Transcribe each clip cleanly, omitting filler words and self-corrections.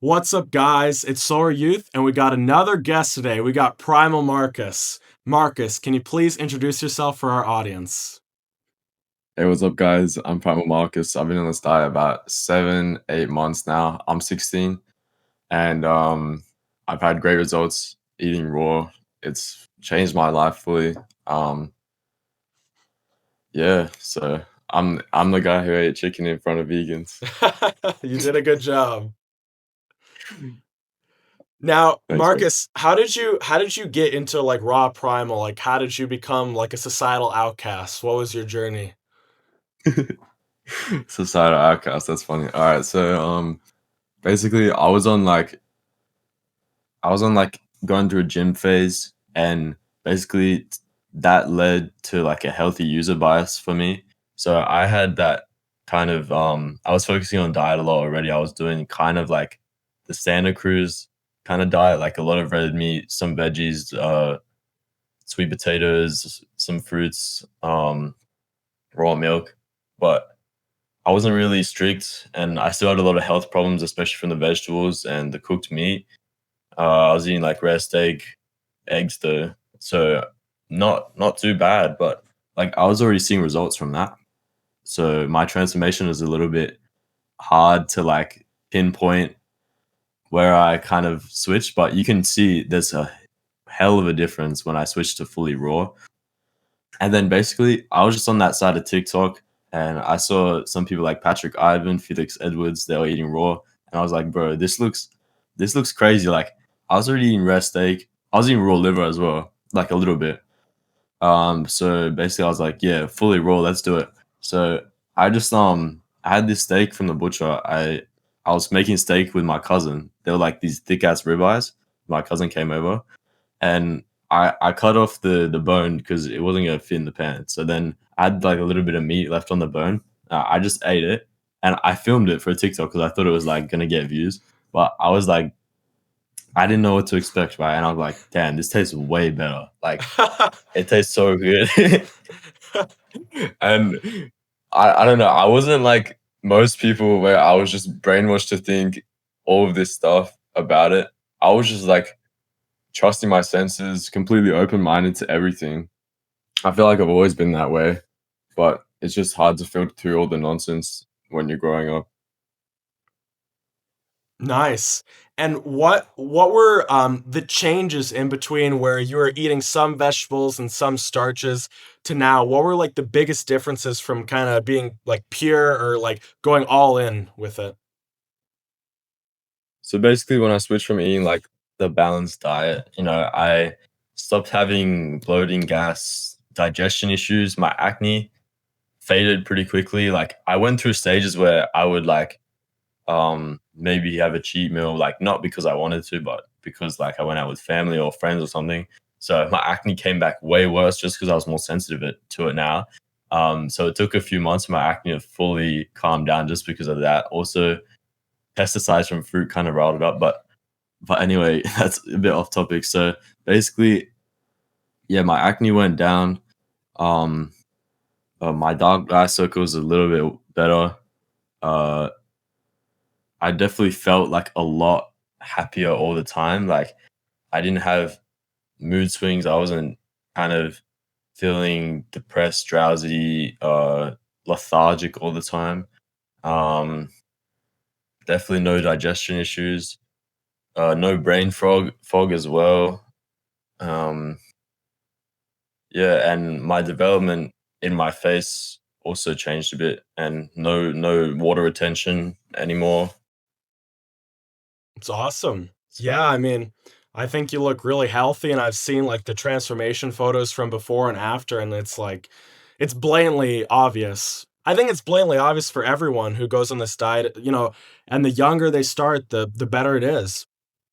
What's up, guys? It's Solar Youth, and we got another guest today. We got Primal Marcus. Marcus, can you please introduce yourself for our audience? Hey, what's up, guys? I'm Primal Marcus. I've been on this diet about 7, 8 months now. I'm 16, and I've had great results eating raw. It's changed my life fully. Um, yeah, so I'm the guy who ate chicken in front of vegans. You did a good job. Now, Thanks, man. Marcus, how did you get into like raw primal? Like how did you become like a societal outcast? What was your journey? Societal outcast. That's funny. All right, so basically, I was on like going through a gym phase, and basically that led to like a healthy user bias for me. So I had that kind of I was focusing on diet a lot already. I was doing kind of like the Santa Cruz kind of diet, like a lot of red meat, some veggies, sweet potatoes, some fruits, raw milk. But I wasn't really strict, and I still had a lot of health problems, especially from the vegetables and the cooked meat. I was eating like rare steak, eggs though, so not too bad. But like I was already seeing results from that. So my transformation is a little bit hard to like pinpoint where I kind of switched, but you can see there's a hell of a difference when I switched to fully raw. And then basically, I was just on that side of TikTok, and I saw some people like Patrick Ivan, Felix Edwards, they were eating raw, and I was like, bro, this looks crazy. Like I was already eating rare steak, I was eating raw liver as well, like a little bit. So basically, I was like, yeah, fully raw, let's do it. So I had this steak from the butcher. I was making steak with my cousin. They were like these thick ass ribeyes. My cousin came over, and I cut off the bone because it wasn't gonna fit in the pan. So then I had like a little bit of meat left on the bone. I just ate it, and I filmed it for TikTok because I thought it was like gonna get views. But I was like, I didn't know what to expect, right? And I was like, damn, this tastes way better. Like it tastes so good. And I don't know. I wasn't like most people where I was just brainwashed to think all of this stuff about it. I was just like trusting my senses, completely open minded to everything. I feel like I've always been that way, but it's just hard to filter through all the nonsense when you're growing up. Nice. And what were the changes in between where you were eating some vegetables and some starches to now? What were like the biggest differences from kind of being like pure or like going all in with it? So basically, when I switched from eating like the balanced diet, I stopped having bloating, gas, digestion issues. My acne faded pretty quickly. Like I went through stages where I would like maybe have a cheat meal, like not because I wanted to, but because like I went out with family or friends or something. So my acne came back way worse just because I was more sensitive to it now. So it took a few months for my acne to fully calm down just because of that. Also, pesticides from fruit kind of riled it up, but anyway, that's a bit off topic. So basically, yeah, my acne went down. Um, my dark eye circles a little bit better. Uh, I definitely felt like a lot happier all the time. Like I didn't have mood swings. I wasn't kind of feeling depressed, drowsy, lethargic all the time. Um, Definitely no digestion issues. No brain fog as well. Um, yeah, and my development in my face also changed a bit, and no water retention anymore. It's awesome. So Yeah, I mean, I think you look really healthy, and I've seen like the transformation photos from before and after, and it's like, it's blatantly obvious. I think it's blatantly obvious for everyone who goes on this diet, and the younger they start, the better it is.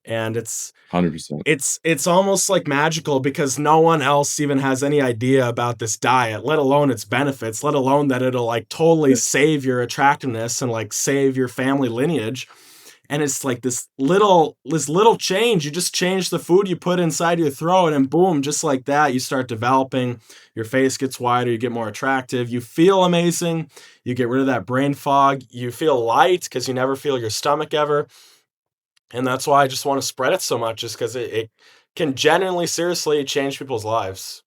And 100%. it's almost like magical because no one else even has any idea about this diet, let alone its benefits, let alone that it'll like totally Yeah. save your attractiveness and like save your family lineage. And it's like this little change. You just change the food you put inside your throat, and boom, just like that, you start developing. Your face gets wider, you get more attractive, you feel amazing, you get rid of that brain fog, you feel light because you never feel your stomach ever. And that's why I just want to spread it so much, just because it can genuinely, seriously change people's lives.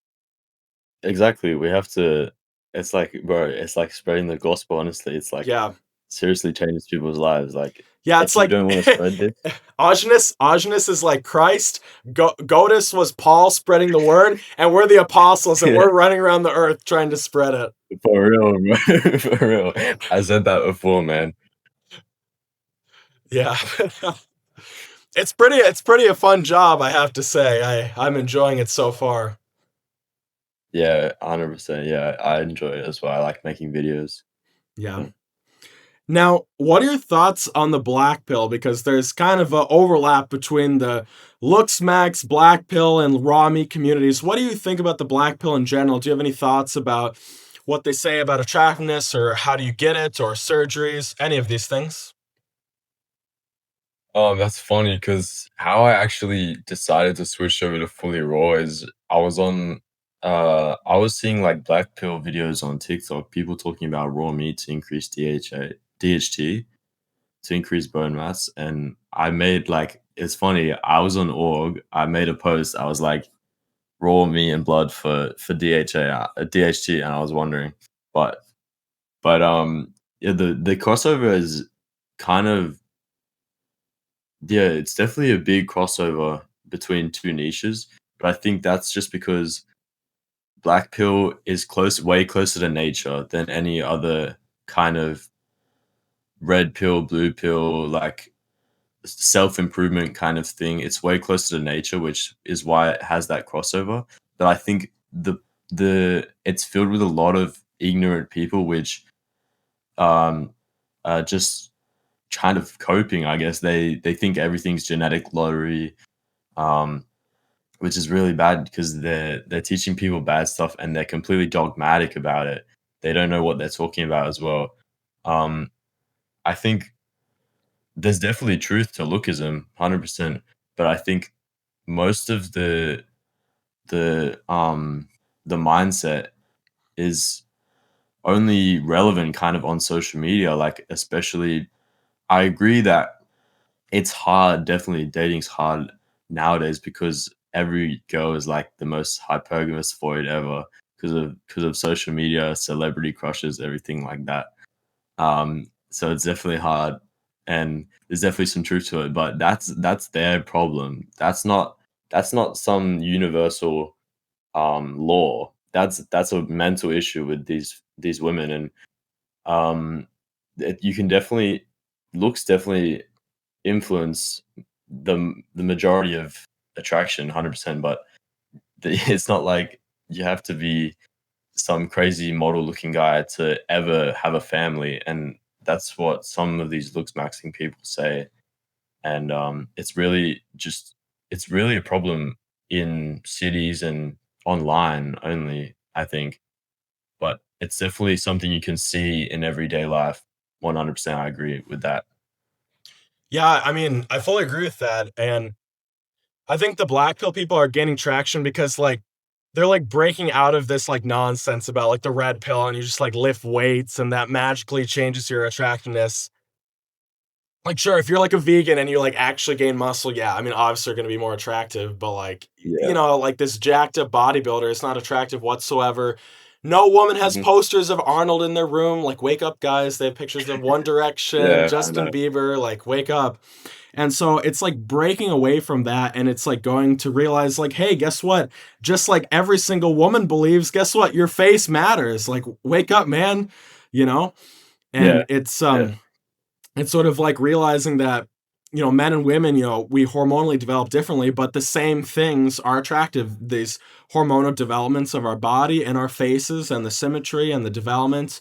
Exactly. We have to. It's like, bro, it's like spreading the gospel. Honestly, it's like Yeah. seriously changes people's lives. Like, Yeah, it's if you like don't want to spread this, Augenis is like Christ. Godus was Paul spreading the word, and we're the apostles, and yeah, we're running around the earth trying to spread it. for real, bro, for real. I said that before, man. Yeah. It's pretty a fun job, I have to say. I'm enjoying it so far. Yeah, 100%. Yeah, I enjoy it as well. I like making videos. Yeah. Yeah. Now, what are your thoughts on the black pill? Because there's kind of a overlap between the looks max, black pill, and raw meat communities. What do you think about the black pill in general? Do you have any thoughts about what they say about attractiveness, or how do you get it, or surgeries, any of these things? That's funny because how I actually decided to switch over to fully raw is I was seeing like black pill videos on TikTok, people talking about raw meat to increase DHT to increase bone mass. And I made like it's funny, I was on org, I made a post, I was like raw meat and blood for DHT, and I was wondering. But yeah, the crossover is kind of yeah, it's definitely a big crossover between two niches, but I think that's just because black pill is way closer to nature than any other kind of red pill, blue pill, like self improvement kind of thing. It's way closer to nature, which is why it has that crossover. But I think the it's filled with a lot of ignorant people, which um just kind of coping. I guess they think everything's genetic lottery, um, which is really bad because they're teaching people bad stuff and they're completely dogmatic about it. They don't know what they're talking about as well. Um, I think there's definitely truth to lookism, 100%, but I think most of the the mindset is only relevant kind of on social media. Like especially, I agree that it's hard. Definitely, dating's hard nowadays because every girl is like the most hypergamous void ever because of social media, celebrity crushes, everything like that. So it's definitely hard, and there's definitely some truth to it. But that's their problem. That's not some universal law. That's a mental issue with these women, and you can definitely looks definitely influence the majority of attraction 100%, but it's not like you have to be some crazy model looking guy to ever have a family, and that's what some of these looks maxing people say. And it's really a problem in cities and online only, I think, but it's definitely something you can see in everyday life. 100%, I agree with that. Yeah, I mean, I fully agree with that. And I think the black pill people are gaining traction because like they're like breaking out of this like nonsense about like the red pill and you just like lift weights and that magically changes your attractiveness. Like, sure, if you're like a vegan and you like actually gain muscle, yeah, I mean, obviously you're gonna be more attractive, but like, Yeah. like this jacked up bodybuilder is not attractive whatsoever. No woman has Mhm. posters of Arnold in their room. Like, wake up, guys. They have pictures of One Direction, Yeah, I Justin know. Bieber. Like, wake up. And so it's like breaking away from that. And it's like going to realize, like, hey, guess what? Just like every single woman believes, guess what? Your face matters. Like, wake up, man. You know? Yeah, And yeah. it's sort of like realizing that men and women, we hormonally develop differently, but the same things are attractive. These hormonal developments of our body and our faces and the symmetry and the development,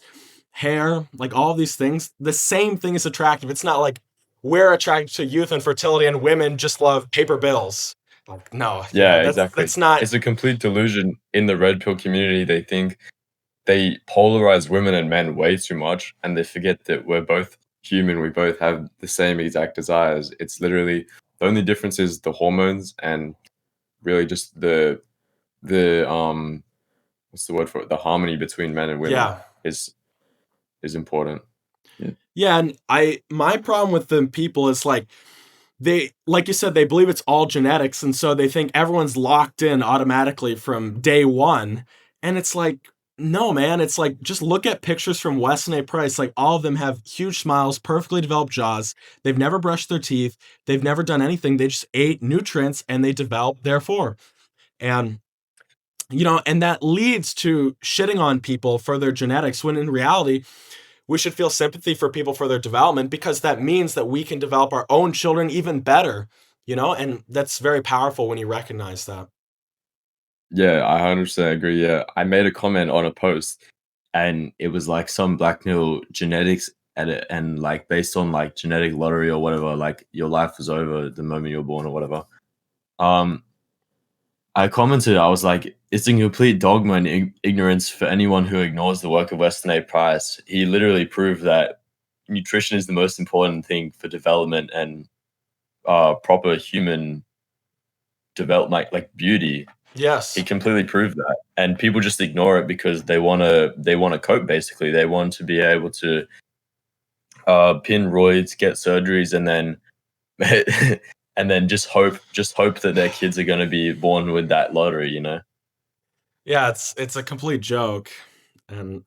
hair, like all of these things, the same thing is attractive. It's not like we're attracted to youth and fertility and women just love paper bills. Like, no, Yeah, that's exactly. that's not. It's a complete delusion in the red pill community. They think they polarize women and men way too much, and they forget that we're both human. We both have the same exact desires. It's literally the only difference is the hormones and really just the what's the word for it? The harmony between men and women Yeah. is is important. Yeah. Yeah, and my problem with the people is like they, like you said, they believe it's all genetics, and so they think everyone's locked in automatically from day one. And it's like, no, man. It's like, just look at pictures from Weston A. Price. Like, all of them have huge smiles, perfectly developed jaws. They've never brushed their teeth. They've never done anything. They just ate nutrients and they developed, therefore. And and that leads to shitting on people for their genetics, when in reality, we should feel sympathy for people for their development, because that means that we can develop our own children even better, and that's very powerful when you recognize that. Yeah, I 100% agree. Yeah, I made a comment on a post, and it was like some blackmail genetics edit, and like based on like genetic lottery or whatever, like your life was over the moment you were born or whatever. Um, I commented, I was like, it's a complete dogma and ignorance for anyone who ignores the work of Weston A. Price. He literally proved that nutrition is the most important thing for development and proper human development, like beauty. He Yes. completely proved that, and people just ignore it because they wanna cope. Basically, they want to be able to pin roids, get surgeries, and then and then just hope that their kids are gonna be born with that lottery. You know? Yeah, it's a complete joke. And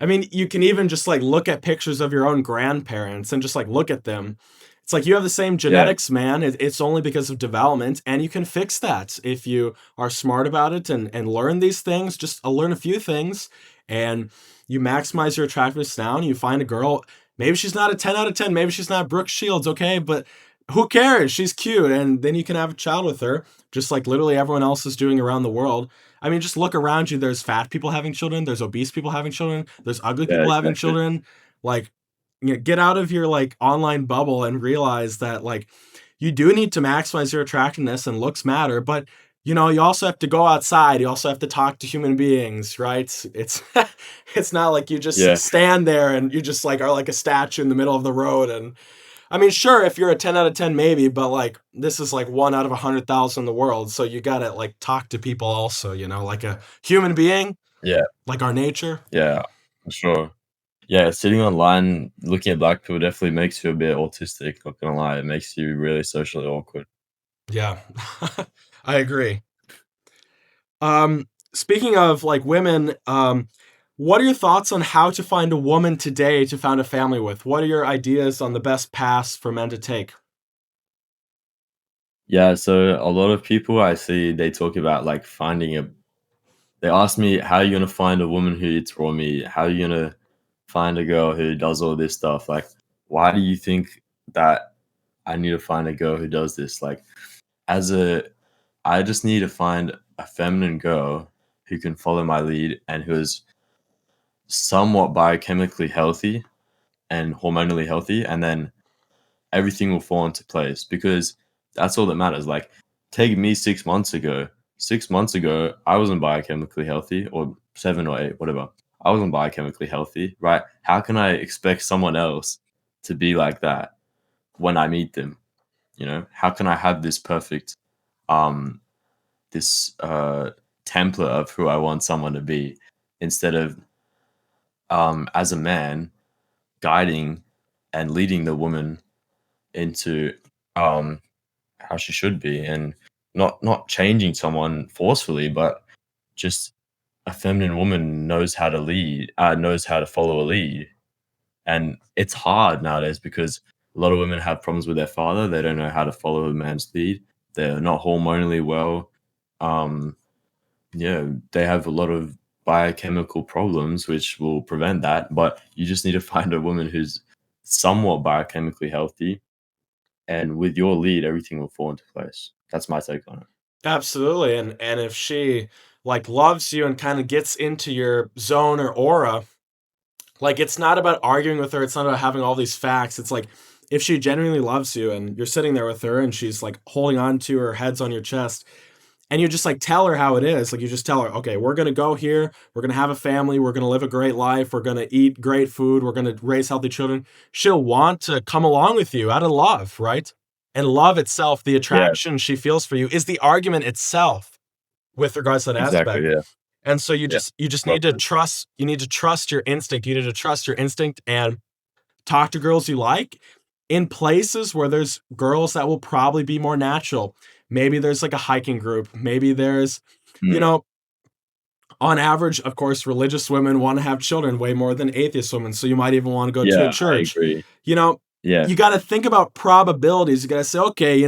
I mean, you can even just like look at pictures of your own grandparents and just like look at them. It's like, you have the same Yeah, genetics, man. It's only because of development, and you can fix that if you are smart about it and learn these things. Just learn a few things, and you maximize your attractiveness now. And you find a girl. Maybe she's not a 10 out of 10. Maybe she's not Brooke Shields. Okay, but who cares? She's cute, and then you can have a child with her, just like literally everyone else is doing around the world. I mean, just look around you. There's fat people having children. There's obese people having children. There's ugly yeah, people having exactly. children. Like, get out of your like online bubble and realize that like you do need to maximize your attractiveness, and looks matter. But you also have to go outside. You also have to talk to human beings, right? It's it's not like you just Yeah, stand there and you just like are like a statue in the middle of the road. And I mean, sure, if you're a 10 out of 10, maybe, but like this is like one out of 100,000 in the world. So you gotta like talk to people also, like a human being, yeah, like our nature. yeah, for sure. Yeah, sitting online looking at black people definitely makes you a bit autistic. Not gonna lie, it makes you really socially awkward. Yeah, I agree. Speaking of like women, what are your thoughts on how to find a woman today to found a family with? What are your ideas on the best paths for men to take? Yeah, so a lot of people I see, they talk about like finding a. They ask me, "How are you gonna find a woman who eats raw meat? How are you gonna find a girl who does all this stuff? Like, why do you think that I need to find a girl who does this? Like, as a, I just need to find a feminine girl who can follow my lead and who is somewhat biochemically healthy and hormonally healthy, and then everything will fall into place because that's all that matters. Like, take me 6 months ago. 6 months ago, I wasn't biochemically healthy, or 7 or 8, whatever. I wasn't biochemically healthy, right? How can I expect someone else to be like that when I meet them? How can I have this perfect, um, this template of who I want someone to be instead of, as a man, guiding and leading the woman into um how she should be, and not changing someone forcefully, but just a feminine woman knows how to lead, knows how to follow a lead. And it's hard nowadays because a lot of women have problems with their father. They don't know how to follow a man's lead. They're not hormonally well. um yeah, they have a lot of biochemical problems which will prevent that, but you just need to find a woman who's somewhat biochemically healthy, and with your lead, everything will fall into place. That's my take on it. Absolutely. And if she like loves you and kind of gets into your zone or aura, like, it's not about arguing with her, it's not about having all these facts. It's like, if she genuinely loves you and you're sitting there with her and she's like holding on to her head's on your chest, and you just like tell her how it is. Like, you just tell her, okay, we're gonna go here, we're gonna have a family, we're gonna live a great life, we're gonna eat great food, we're gonna raise healthy children. She'll want to come along with you out of love, right? And love itself, the Yeah, attraction she feels for you, is the argument itself with regards to that exactly, aspect. yeah, And so you yeah, just well need to put. trust your instinct. You need to trust your instinct and talk to girls you like. in places where there's girls that will probably be more natural. Maybe there's like a hiking group. Maybe there's, you Mm. know, on average, of course, religious women want to have children way more than atheist women. So you might even want to go to a Yeah, I church. agree. You know, Yeah. you got to think about probabilities. You got to say, okay,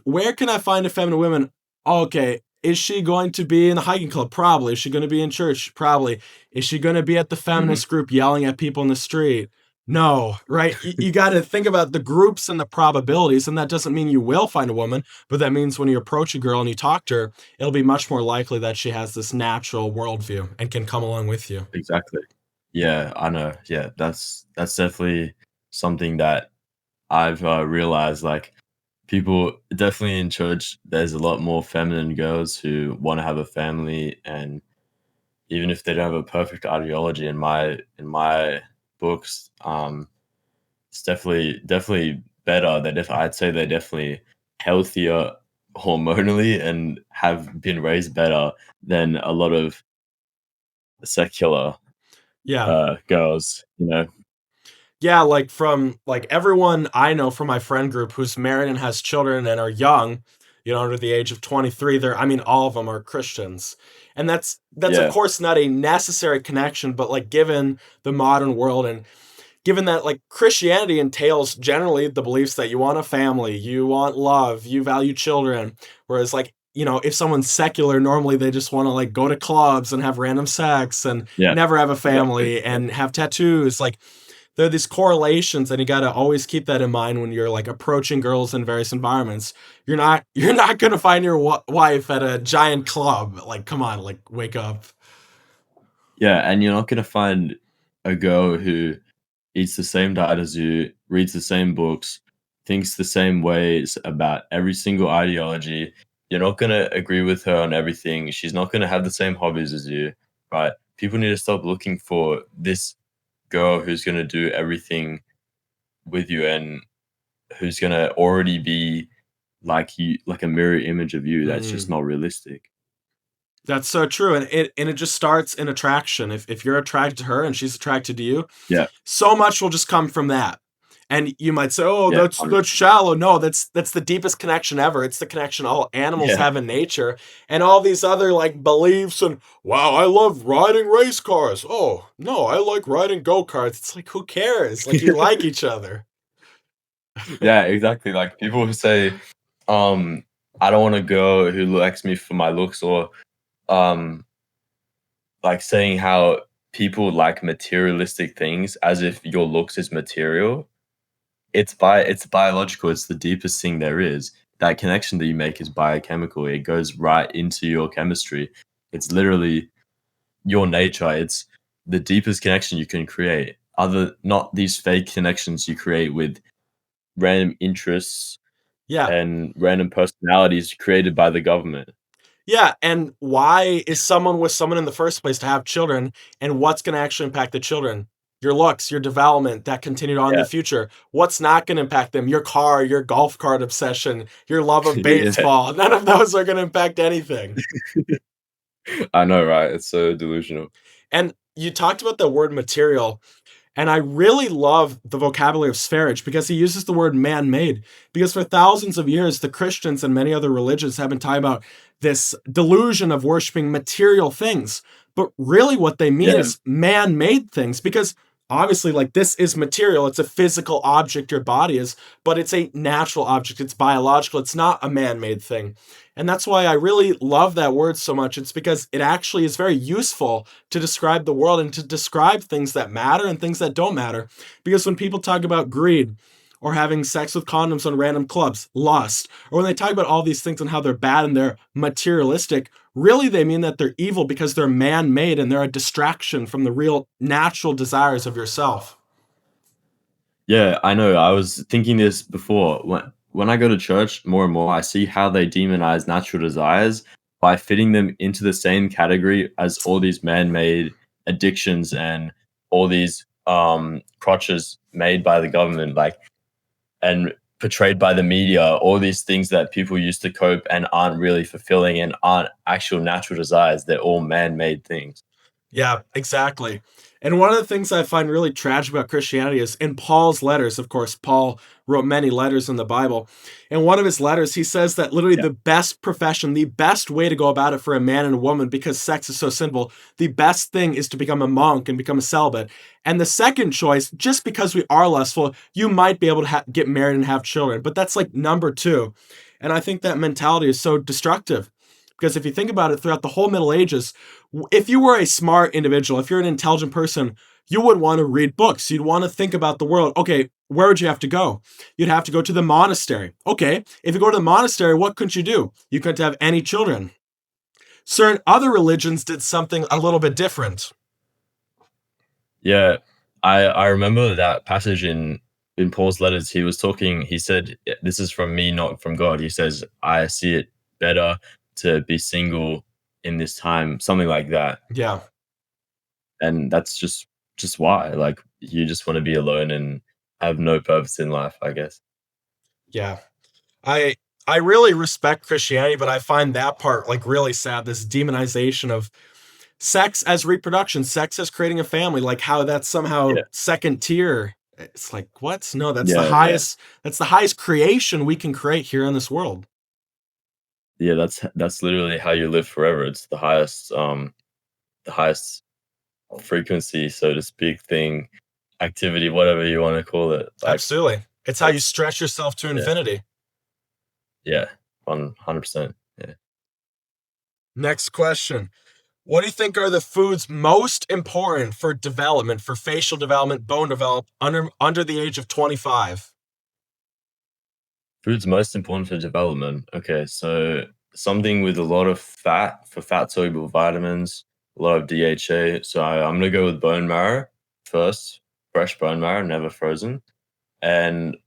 where can I find a feminine woman? Okay, is she going to be in the hiking club? Probably. Is she going to be in church? Probably. Is she going to be at the Mhm. feminist group yelling at people in the street? No, right? You got to think about the groups and the probabilities, and that doesn't mean you will find a woman, but that means when you approach a girl and you talk to her, it'll be much more likely that she has this natural worldview and can come along with you. Exactly. Yeah, I know. Yeah, that's definitely something that I've, realized, like, people definitely in church, there's a lot more feminine girls who wanna have a family, and even if they don't have a perfect ideology in my books, it's definitely better. I'd say they're definitely healthier hormonally and have been raised better than a lot of secular, Yeah. girls, you know? Yeah, like from like everyone I know from my friend group who's married and has children and are young, under the age of 23, I mean all of them are Christians. And that's of Yeah, course not a necessary connection, but like given the modern world and given that like Christianity entails generally the beliefs that you want a family, you want love, you value children, whereas like if someone's secular, normally they just want to like go to clubs and have random sex and yeah, never have a exactly, family yeah. and have tattoos. Like there are these correlations, and you got to always keep that in mind when you're like approaching girls in various environments. You're not gonna find your wife at a giant club. Like, come on, like wake up. Yeah, and you're not gonna find a girl who eats the same diet as you, reads the same books, thinks the same ways about every single ideology. You're not gonna agree with her on everything. She's not gonna have the same hobbies as you, right? People need to stop looking for this girl who's gonna do everything with you and who's gonna already be like you, like a mirror image of you. That's just Mm. not realistic. That's so true, and it just starts in attraction. If you're attracted to her and she's attracted to you, Yeah, so much will just come from that. And you might say, "Oh, yeah, that's 100%. shallow." No, that's the deepest connection ever. It's the connection all animals Yeah. have in nature, and all these other like beliefs and wow, I love riding race cars. Oh no, I like riding go karts. It's like who cares? Like you like each other. Yeah, exactly. Like people who say, um, I don't want a girl who likes me for my looks, or um, like saying how people like materialistic things as if your looks is material. It's biological. It's the deepest thing there is. That connection that you make is biochemical. It goes right into your chemistry. It's literally your nature. It's the deepest connection you can create. Other not these fake connections you create with random interests Yeah, and random personalities created by the government. yeah. And why is someone with someone in the first place to have children? And what's going to actually impact the children? Your looks, your development that continued on in Yeah. the future. What's not going to impact them? Your car, your golf cart obsession, your love of Yeah. baseball. None of those are going to impact anything. I know, right? It's so delusional. And you talked about the word material. And I really love the vocabulary of Sverige because he uses the word man made. Because for thousands of years, the Christians and many other religions have been talking about this delusion of worshiping material things. But really, what they mean Yeah. is man made things. Because obviously, like this is material, it's a physical object, your body is, but it's a natural object, it's biological, it's not a man made thing. And that's why I really love that word so much. It's because it actually is very useful to describe the world and to describe things that matter and things that don't matter. Because when people talk about greed or having sex with condoms on random clubs, lust, or when they talk about all these things and how they're bad and they're materialistic, really they mean that they're evil because they're man made and they're a distraction from the real natural desires of yourself. Yeah, I know. I was thinking this before. When I go to church more and more, I see how they demonize natural desires by fitting them into the same category as all these man-made addictions and all these crutches made by the government, like and portrayed by the media, all these things that people use to cope and aren't really fulfilling and aren't actual natural desires. They're all man-made things. Yeah, exactly. And one of the things I find really tragic about Christianity is in Paul's letters, of course, Paul wrote many letters in the Bible. In one of his letters, he says that literally Yeah. the best profession, the best way to go about it for a man and a woman, because sex is so simple, the best thing is to become a monk and become a celibate. And the second choice, just because we are lustful, you might be able to get married and have children, but that's like number two. And I think that mentality is so destructive because if you think about it, throughout the whole Middle Ages, if you were a smart individual, if you're an intelligent person, you would want to read books. You'd want to think about the world. Okay, where would you have to go? You'd have to go to the monastery. Okay, if you go to the monastery, what couldn't you do? You couldn't have any children. Certain other religions did something a little bit different. Yeah, I remember that passage in Paul's letters. He was talking. He said, "This is from me, not from God." He says, "I see it better to be single in this time," something like that. Yeah, And that's just why, like, you just want to be alone and have no purpose in life, I guess. yeah. I I really respect Christianity, but I find that part like really sad. This demonization of sex as reproduction, sex as creating a family, like how that's somehow Yeah, second tier. It's like, what? No, that's the yeah, yeah, highest, that's the highest creation we can create here in this world. yeah. That's literally how you live forever. It's the highest frequency, so to speak, thing, activity, whatever you want to call it. Like, Absolutely. It's how you that's stretch yourself to yeah, infinity. yeah, 100%. Yeah. Next question. What do you think are the foods most important for development, for facial development, bone development under the age of 25? Food's most important for development. Okay, so something with a lot of fat for fat soluble vitamins, a lot of DHA. So I'm gonna go with bone marrow first, fresh bone marrow, never frozen, and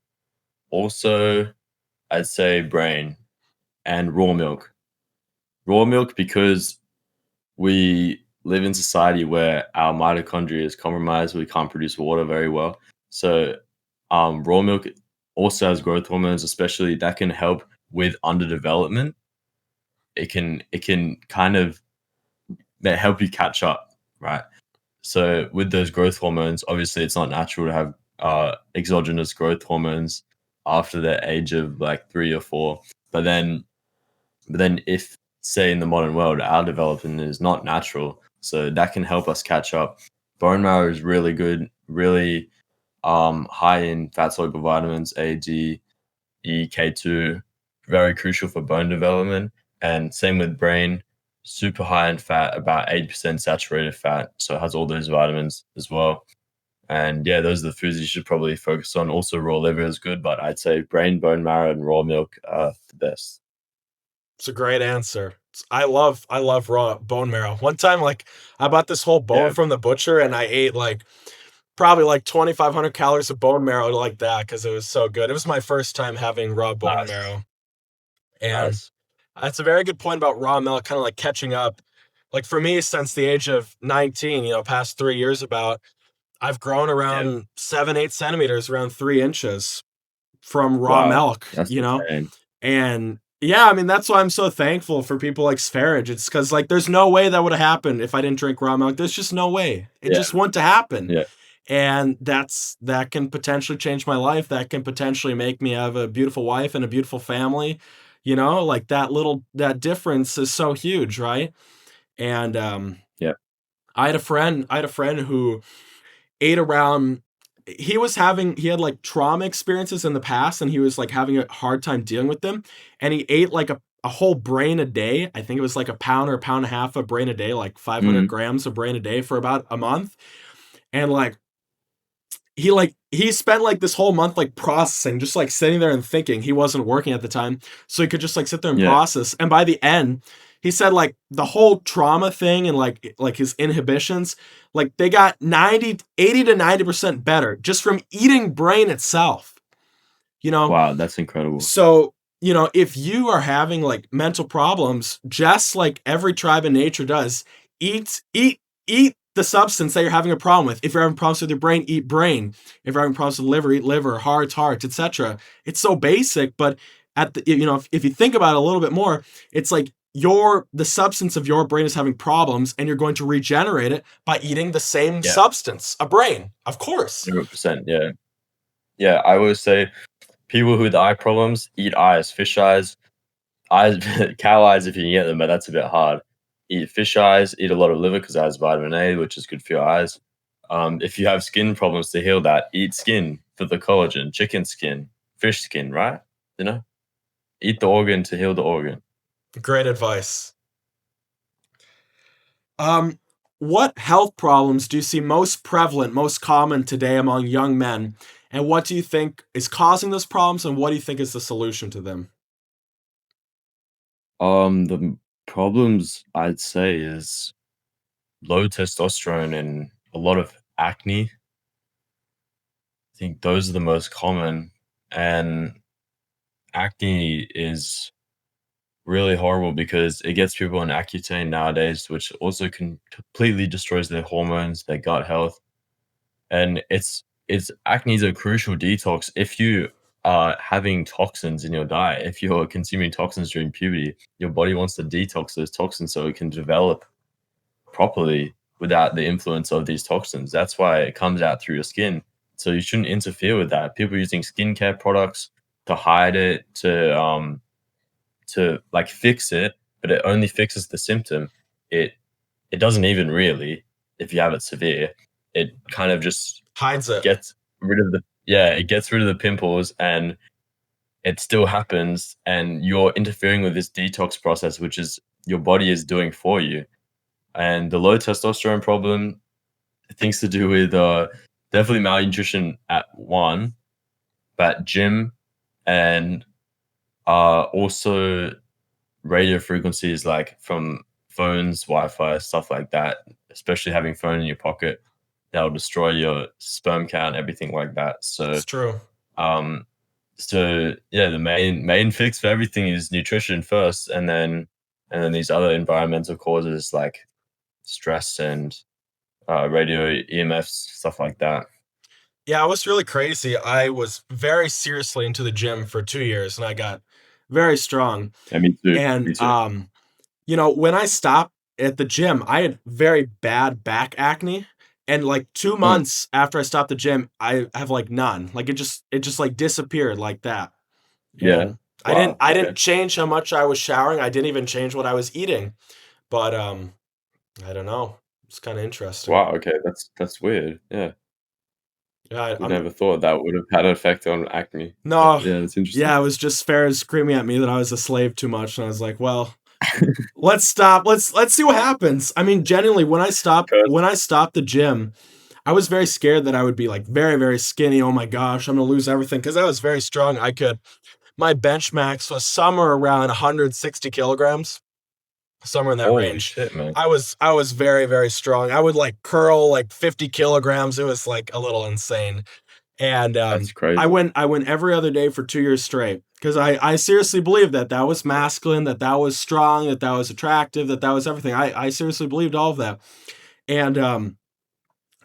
also I'd say brain and raw milk. Raw milk because we live in society where our mitochondria is compromised. We can't produce water very well. So, raw milk also has growth hormones, especially that can help with underdevelopment. It can kind of help you catch up, right? So with those growth hormones, obviously it's not natural to have exogenous growth hormones after the age of like 3 or 4. But then if, say, in the modern world, our development is not natural, so that can help us catch up. Bone marrow is really good, really high in fat soluble vitamins A, D, E, K2, very crucial for bone development. And same with brain, super high in fat, about 80% saturated fat, so it has all those vitamins as well. And yeah, those are the foods you should probably focus on. Also, raw liver is good, but I'd say brain, bone marrow, and raw milk are the best. It's a great answer. I love raw bone marrow. One time, like I bought this whole bone Yeah, from the butcher and I ate like probably like 2,500 calories of bone marrow like that because it was so good. It was my first time having raw bone nice, marrow. And nice. that's a very good point about raw milk, kind of like catching up. Like for me, since the age of 19, past 3 years about, I've grown Yeah. around 7, 8 centimeters, around 3 inches from raw Wow, milk, that's insane. And yeah, I mean, that's why I'm so thankful for people like Sfarage. It's because like there's no way that would have happened if I didn't drink raw milk. There's just no way. It Yeah, just wouldn't have happened. yeah, And that can potentially change my life. That can potentially make me have a beautiful wife and a beautiful family. Like that difference is so huge, right? And yeah. I had a friend who ate around he had like trauma experiences in the past and he was like having a hard time dealing with them. And he ate like a whole brain a day. I think it was like a pound or a pound and a half of brain a day, like 500 Mhm. grams of brain a day for about a month. And he spent like this whole month like processing, just like sitting there and thinking. He wasn't working at the time, so he could just like sit there and Yeah. process. And by the end, he said like the whole trauma thing and like his inhibitions, like they got 80 to 90% better just from eating brain itself. You know, Wow, that's incredible. so, if you are having like mental problems, just like every tribe in nature does, eat the substance that you're having a problem with. If you're having problems with your brain, eat brain. If you're having problems with liver, eat liver, hearts, etc. It's so basic, but if you think about it a little bit more, it's like the substance of your brain is having problems, and you're going to regenerate it by eating the same Yeah, substance, a brain, of course. 100%. Yeah, yeah. I always say people with eye problems eat eyes, fish eyes, cow eyes if you can get them, but that's a bit hard. Eat fish eyes, eat a lot of liver because it has vitamin A, which is good for your eyes. If you have skin problems to heal that, eat skin for the collagen, chicken skin, fish skin, right? You know, eat the organ to heal the organ. Great advice. Um, what health problems do you see most prevalent, most common today among young men? And what do you think is causing those problems, and what do you think is the solution to them? The problems I'd say is low testosterone and a lot of acne. I think those are the most common, and acne is really horrible because it gets people on Accutane nowadays, which also completely destroys their hormones, their gut health, and it's acne is a crucial detox. If you are having toxins in your diet, if you're consuming toxins during puberty, your body wants to detox those toxins so it can develop properly without the influence of these toxins. That's why it comes out through your skin. So you shouldn't interfere with that. People using skincare products to hide it, to like fix it, but it only fixes the symptom. It it doesn't even really, if you have it severe, it kind of just Hides it. gets rid of the yeah, it gets rid of the pimples and it still happens and you're interfering with this detox process which is your body is doing for you. And the low testosterone problem, things to do with definitely malnutrition at one, but gym and also radio frequencies like from phones, Wi-Fi, stuff like that, especially having phone in your pocket, that'll destroy your sperm count, everything like that. It's true. Um, so yeah, the main fix for everything is nutrition first, and then these other environmental causes like stress and radio EMFs, stuff like that. Yeah, it was really crazy. I was very seriously into the gym for 2 years, and I got very strong. Yeah, me too. And Me too. when I stopped at the gym, I had very bad back acne. And like two Mm, months after I stopped the gym, I have like none. Like it just like disappeared like that. yeah. And I didn't Wow. I Okay. didn't change how much I was showering. I didn't even change what I was eating. But I don't know. It's kind of interesting. Wow. Okay. That's weird. Yeah. Yeah, Would I'm never thought that would have had an effect on acne. But no. yeah, that's interesting. Yeah, it was just Farrah screaming at me that I was a slave too much, and I was like, well, let's stop. Let's see what happens. I mean, genuinely, Curse. when I stopped the gym, I was very scared that I would be like very, very skinny. Oh my gosh, I'm gonna lose everything because I was very strong. My bench max was somewhere around 160 kilograms, somewhere in that Holy range. shit, man. I was very, very strong. I would like curl like 50 kilograms. It was like a little insane. And That's I crazy. went I went every other day for 2 years straight because I seriously believed that that was masculine, that that was strong, that that was attractive, that that was everything. I seriously believed all of that. And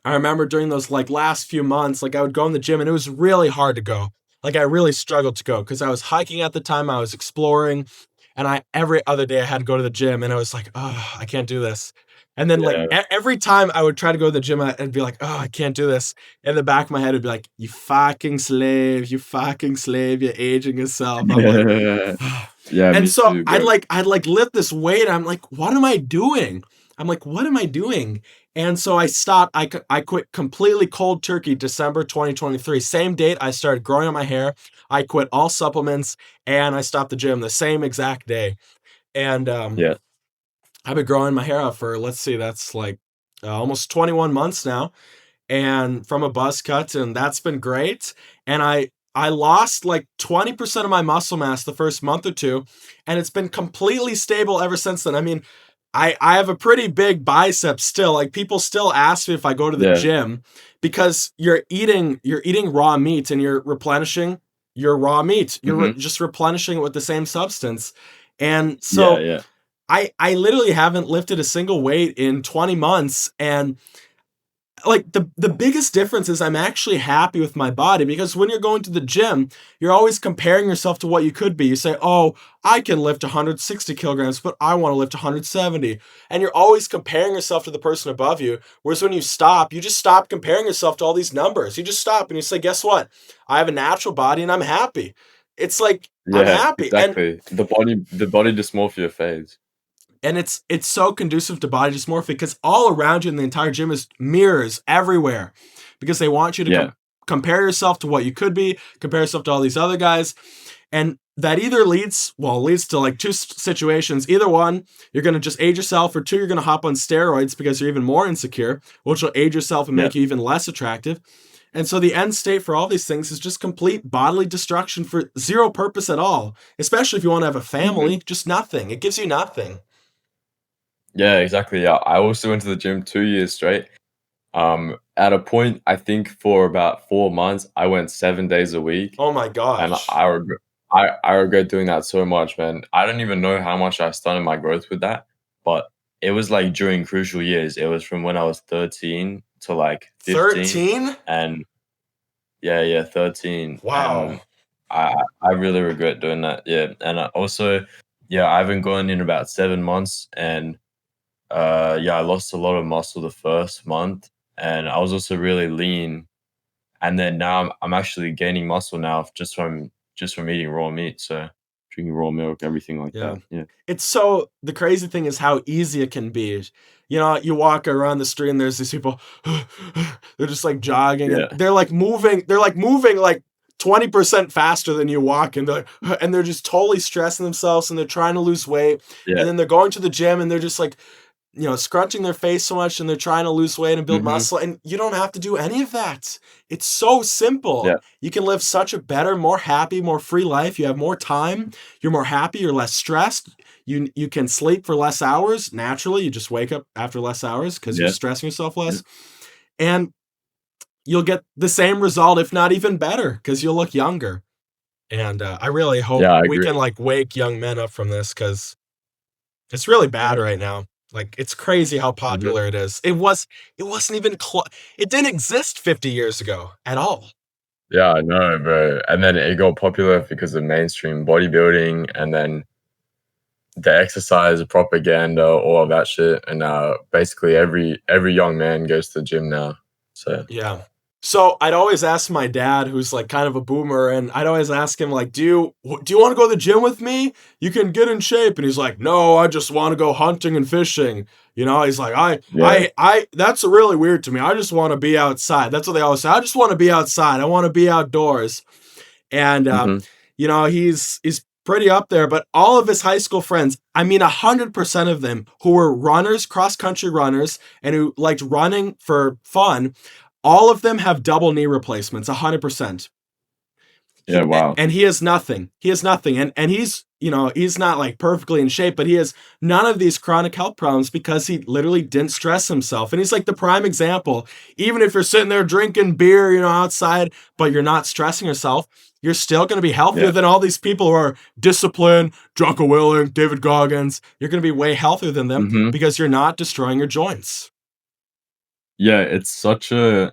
I remember during those like last few months, like I would go in the gym and it was really hard to go. Like I really struggled to go because I was hiking at the time, I was exploring, and I every other day I had to go to the gym, and I was like, oh, I can't do this. And then like Yeah. every time I would try to go to the gym, I'd be like, oh, I can't do this. In the back of my head, it'd be like, you fucking slave, you're aging yourself. I'm like, Yeah, and me so too, I'd bro. like I'd like lift this weight. I'm like, what am I doing? I'm like, what am I doing? And so I stopped. I quit completely cold turkey December 2023. Same date I started growing out my hair. I quit all supplements and I stopped the gym the same exact day. And Yeah. I've been growing my hair out for, let's see, that's like almost 21 months now, and from a buzz cut, and that's been great. And I lost like 20% of my muscle mass the first month or two, and it's been completely stable ever since then. I mean, I have a pretty big bicep still. Like people still ask me if I go to the Yeah. gym because you're eating raw meat and you're replenishing your raw meat. Mhm. Just replenishing it with the same substance. And Yeah, so yeah. I literally haven't lifted a single weight in 20 months, and like the biggest difference is I'm actually happy with my body, because when you're going to the gym, you're always comparing yourself to what you could be. You say, "Oh, I can lift 160 kilograms, but I want to lift 170." And you're always comparing yourself to the person above you. Whereas when you stop, you just stop comparing yourself to all these numbers. You just stop and you say, "Guess what? I have a natural body and I'm happy." It's like I'm Yeah, happy. exactly. The body dysmorphia phase. And it's so conducive to body dysmorphia because all around you in the entire gym is mirrors everywhere, because they want you to Yeah, compare yourself to what you could be, compare yourself to all these other guys. And that either leads to like two situations. Either one, you're going to just age yourself, or two, you're going to hop on steroids because you're even more insecure, which will age yourself and yeah. make you even less attractive. And so the end state for all these things is just complete bodily destruction for zero purpose at all, especially if you want to have a Mhm. family. Just nothing. It gives you nothing. Yeah, exactly, yeah. I also went to the gym 2 years straight. At a point, I think for about 4 months, I went 7 days a week, Oh my and gosh. I regret doing that so much, man. I don't even know how much I stunted my growth with that, but it was, like, during crucial years. It was from when I was 13 to, like, 15, 13? and yeah, yeah, 13, Wow. and I really regret doing that, yeah, and I also yeah, I haven't gone in about 7 months, and yeah, I lost a lot of muscle the first month, and I was also really lean. And then now I'm actually gaining muscle now just from eating raw meat. So drinking raw milk, everything like Yeah. that. Yeah, It's so the crazy thing is how easy it can be. You know, you walk around the street and there's these people, they're just like jogging and yeah, they're like moving like 20% faster than you walk, and and they're just totally stressing themselves and they're trying to lose weight. yeah. And then they're going to the gym and they're just like, scrunching their face so much and they're trying to lose weight and build Hmm. muscle. And you don't have to do any of that. It's so simple. Yeah, You can live such a better, more happy, more free life. You have more time. You're more happy. You're less stressed. You can sleep for less hours. Naturally, you just wake up after less hours because you're yeah, stressing yourself yeah, less. And you'll get the same result, if not even better, because you'll look younger. And I really hope yeah. I we agree. can like wake young men up from this, because it's really bad right now. Like, it's crazy how Hmm. popular it is. It wasn't even it didn't exist 50 years ago at all. Yeah, I know, bro. And then it got popular because of mainstream bodybuilding, and then the exercise propaganda, all of that shit. And now basically every young man goes to the gym now. So Yeah. So I'd always ask my dad, who's like kind of a boomer, and I'd always ask him like, "Do you want to go to the gym with me? You can get in shape." And he's like, "No, I just want to go hunting and fishing." He's like, yeah. That's really weird to me. I just want to be outside." That's what they always say. I just want to be outside. I want to be outdoors. And Hmm. he's pretty up there. But all of his high school friends, I mean, 100% of them who were runners, cross country runners, and who liked running for fun, all of them have double knee replacements. 100%. Yeah. Wow. And he has nothing. He has nothing. And he's not like perfectly in shape, but he has none of these chronic health problems because he literally didn't stress himself. And he's like the prime example. Even if you're sitting there drinking beer, outside, but you're not stressing yourself, you're still going to be healthier Yeah. than all these people who are disciplined, Jocko Willink, David Goggins. You're going to be way healthier than them Hmm. because you're not destroying your joints. Yeah, it's so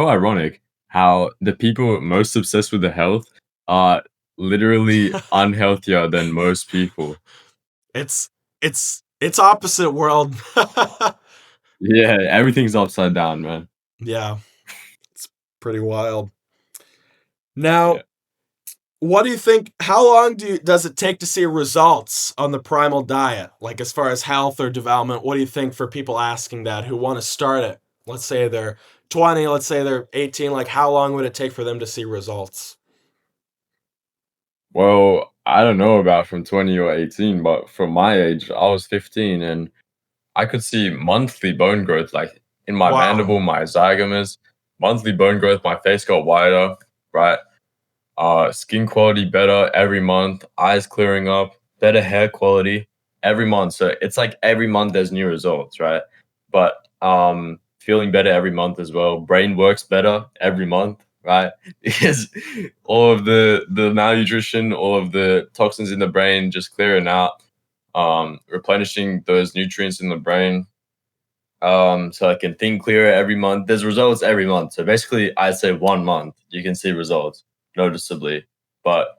ironic how the people most obsessed with the health are literally unhealthier than most people. It's opposite world. Yeah, everything's upside down, man. Yeah, it's pretty wild. Yeah. Now, what do you think? How long does it take to see results on the primal diet? Like, as far as health or development, what do you think for people asking that who want to start it? Let's say they're 20, let's say they're 18. Like, how long would it take for them to see results? Well, I don't know about from 20 or 18, but from my age, I was 15 and I could see monthly bone growth, like in my Wow. mandible, my zygomas, monthly bone growth, my face got wider, right? Skin quality better every month, eyes clearing up, better hair quality every month. So it's like every month there's new results, right? But feeling better every month as well. Brain works better every month, right? Because all of the malnutrition, all of the toxins in the brain just clearing out, replenishing those nutrients in the brain. So I can think clearer every month. There's results every month. So basically, I'd say 1 month you can see results noticeably, but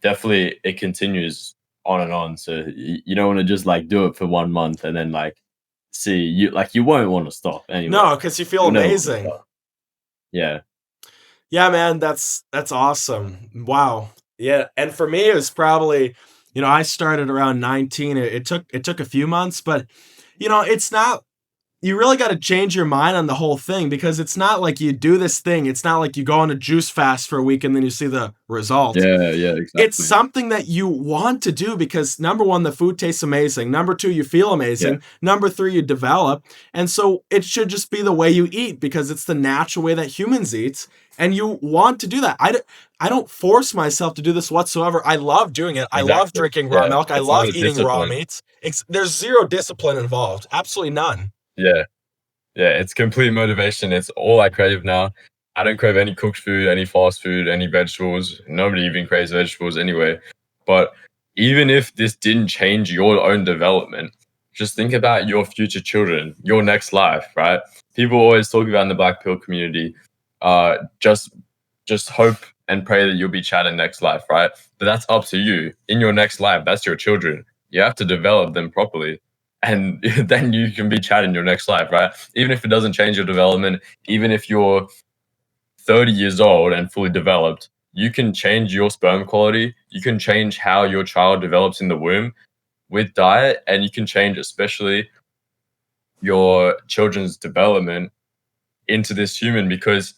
definitely it continues on and on. So you don't want to just like do it for 1 month and then like see you like you won't want to stop anyway. No, because you feel You'll never want to amazing. stop. Yeah, Yeah, man, that's awesome. Wow. Yeah, and for me, it was probably, I started around 19. It took a few months, but it's not you really got to change your mind on the whole thing because it's not like you do this thing. It's not like you go on a juice fast for a week and then you see the result. yeah, yeah, It's exactly. something that you want to do because number one, the food tastes amazing. Number two, you feel Yeah, amazing. Number three, you develop. And so it should just be the way you eat because it's the natural way that humans eat. And you want to do that. I don't force myself to do this whatsoever. I love doing it. I love exactly. drinking raw Yeah, milk. I it's not love a eating raw discipline. meats. There's zero discipline involved. Absolutely none. Yeah. Yeah, it's complete motivation. It's all I crave now. I don't crave any cooked food, any fast food, any vegetables. Nobody even craves vegetables anyway. But even if this didn't change your own development, just think about your future children, your next life, right? People always talk about in the Black Pill community, uh, just just hope and pray that you'll be Chad in next life, right? But that's up to you. In your next life, that's your children. You have to develop them properly. And then you can be Chad in your next life, right? Even if it doesn't change your development, even if you're 30 years old and fully developed, you can change your sperm quality. You can change how your child develops in the womb with diet, and you can change especially your children's development into this human because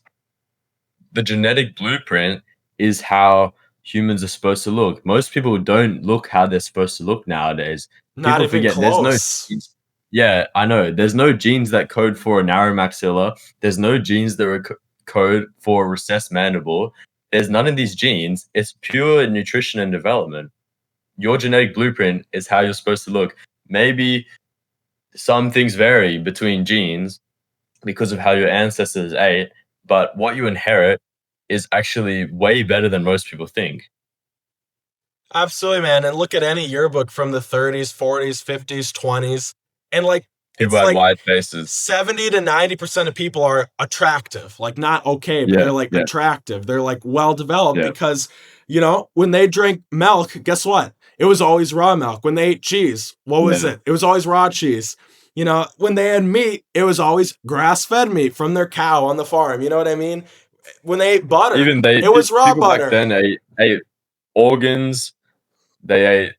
the genetic blueprint is how humans are supposed to look. Most people don't look how they're supposed to look nowadays. Not People even forget there's no close. genes. Yeah, I know. There's no genes that code for a narrow maxilla. There's no genes that code for a recessed mandible. There's none of these genes. It's pure nutrition and development. Your genetic blueprint is how you're supposed to look. Maybe some things vary between genes, because of how your ancestors ate, but what you inherit is actually way better than most people think. Absolutely, man. And look at any yearbook from the 30s, 40s, 50s, 20s. And like, People it's had like wide faces. 70 to 90% of people are attractive. Like, not okay, but Yeah, they're like yeah, attractive. They're like well developed yeah. because, when they drink milk, guess what? It was always raw milk. When they ate cheese, what was Yeah. it? It was always raw cheese. When they had meat, it was always grass fed meat from their cow on the farm. You know what I mean? When they ate butter, Even it was raw people back butter. then ate organs. They ate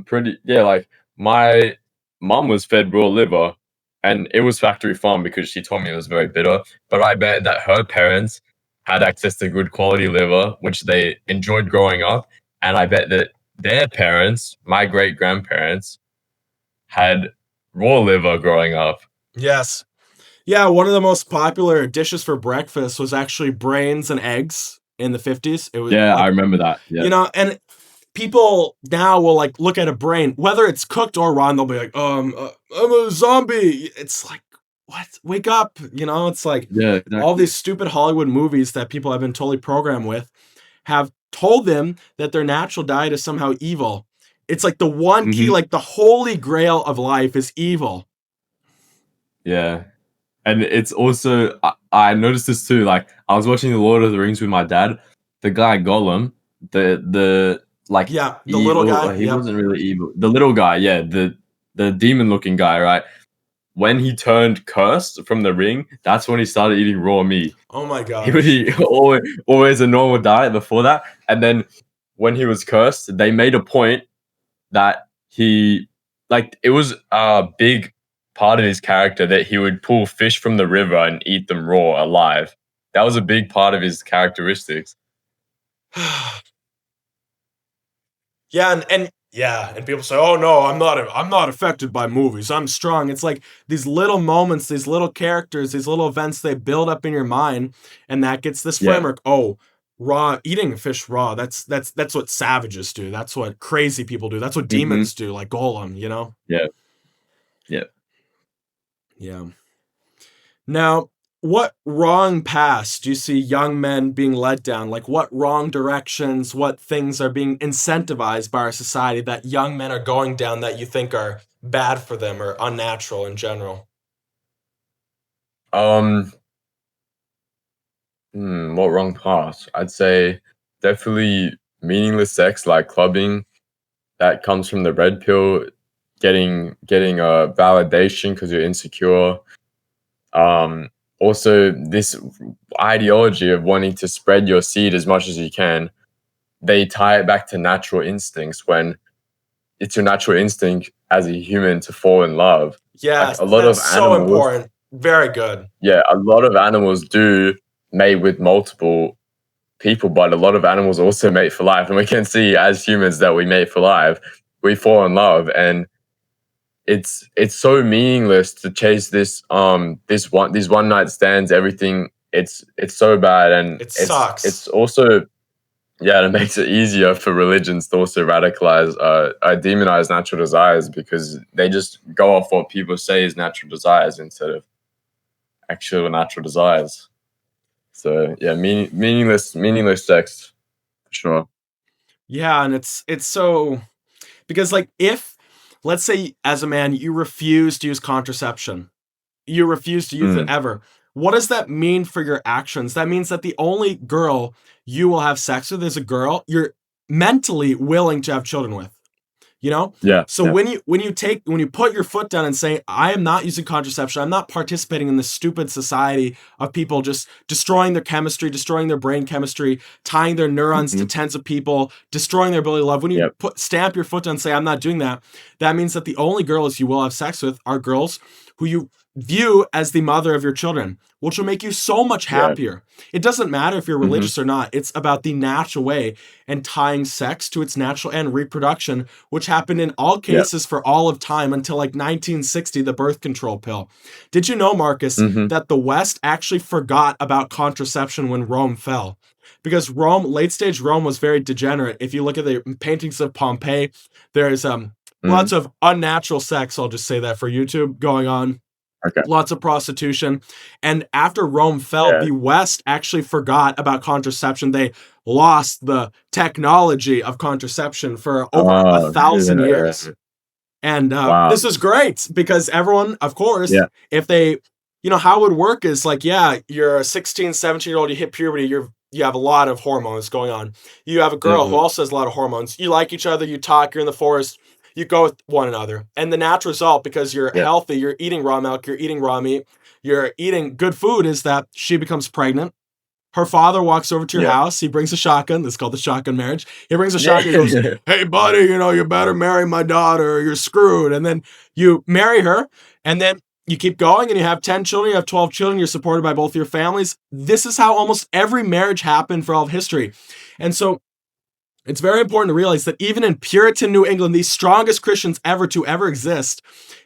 pretty yeah, like my mom was fed raw liver and it was factory farm because she told me it was very bitter. But I bet that her parents had access to good quality liver, which they enjoyed growing up. And I bet that their parents, my great grandparents, had raw liver growing up. Yes. Yeah, one of the most popular dishes for breakfast was actually brains and eggs in the 50s. It was Yeah, I like, remember that. Yeah. and people now will like look at a brain, whether it's cooked or raw, and they'll be like, I'm a zombie. It's like, what? Wake up. It's like Yeah, all exactly. these stupid Hollywood movies that people have been totally programmed with have told them that their natural diet is somehow evil. It's like the one key, Mhm. like the holy grail of life is evil. Yeah. And it's also I noticed this too. Like I was watching The Lord of the Rings with my dad. The guy Gollum, the like Yeah, the little evil. guy. He Yep. wasn't really evil. The little guy, yeah, the demon looking guy, right? When he turned cursed from the ring, that's when he started eating raw meat. Oh my He would gosh. eat always a normal diet before that, and then when he was cursed, they made a point that he like it was a big part of his character that he would pull fish from the river and eat them raw alive. That was a big part of his characteristics. Yeah, and yeah, and people say, "Oh no, I'm not affected by movies. I'm strong." It's like these little moments, these little characters, these little events they build up in your mind, and that gets this Yeah. framework. Oh, raw eating fish raw. That's what savages do. That's what crazy people do. That's what Hmm. demons do, like Golem. Yeah. Yeah. Yeah. Now, what wrong paths do you see young men being led down? Like, what wrong directions, what things are being incentivized by our society that young men are going down that you think are bad for them or unnatural in general? Um, what wrong path? I'd say definitely meaningless sex like clubbing. That comes from the red pill, getting a validation because you're insecure. Um, Also, this ideology of wanting to spread your seed as much as you can, they tie it back to natural instincts when it's your natural instinct as a human to fall in love. Like Yes, a lot that's of so animals, important. Very good. yeah, a lot of animals do mate with multiple people, but a lot of animals also mate for life. And we can see as humans that we mate for life, we fall in love, and it's so meaningless to chase these one night stands, everything. It's so bad, and It it's sucks. also, yeah, it makes it easier for religions to also radicalize, demonize natural desires because they just go off what people say is natural desires instead of actual natural desires. So yeah, meaningless sex for sure. Yeah, and it's so because like if let's say as a man you refuse to use contraception, you refuse to use it Mm, ever. What does that mean for your actions? That means that the only girl you will have sex with is a girl you're mentally willing to have children with. You know? yeah, So yeah, when you put your foot down and say, I am not using contraception, I'm not participating in this stupid society of people just destroying their chemistry, destroying their brain chemistry, tying their neurons to hmm, tens of people, destroying their ability to love. When you yep, put stamp your foot down and say, I'm not doing that, that means that the only girls you will have sex with are girls who you view as the mother of your children, which will make you so much yeah, happier. It doesn't matter if you're hmm, religious or not. It's about the natural way and tying sex to its natural end, reproduction, which happened in all yep, cases for all of time until like 1960, the birth control pill. Did you know, Marcus, hmm, that the West actually forgot about contraception when Rome fell? Because Rome, late stage Rome, was very degenerate. If you look at the paintings of Pompeii, there's hmm, lots of unnatural sex. I'll just say that for YouTube going on, okay, lots of prostitution. And after Rome fell, yeah. the West actually forgot about contraception. They lost the technology of contraception for over a Oh, thousand years. yeah. And Wow. this is great because everyone, of course, Yeah. if they, how it would work is like, yeah, you're a 16, 17-year-old, you hit puberty, you have a lot of hormones going on. You have a girl who Mhm. also has a lot of hormones. You like each other, you talk, you're in the forest, you go with one another. And the natural result, because you're Yeah. healthy, you're eating raw milk, you're eating raw meat, you're eating good food, is that she becomes pregnant. Her father walks over to your Yeah. house. He brings a shotgun. This is called the shotgun marriage. He brings a shotgun. He goes, Yeah. "Hey, buddy, you better marry my daughter or you're screwed." And then you marry her, and then you keep going and you have 10 children, you have 12 children, you're supported by both your families. This is how almost every marriage happened for all of history. And so it's very important to realize that even in Puritan New England, the strongest Christians ever to ever exist,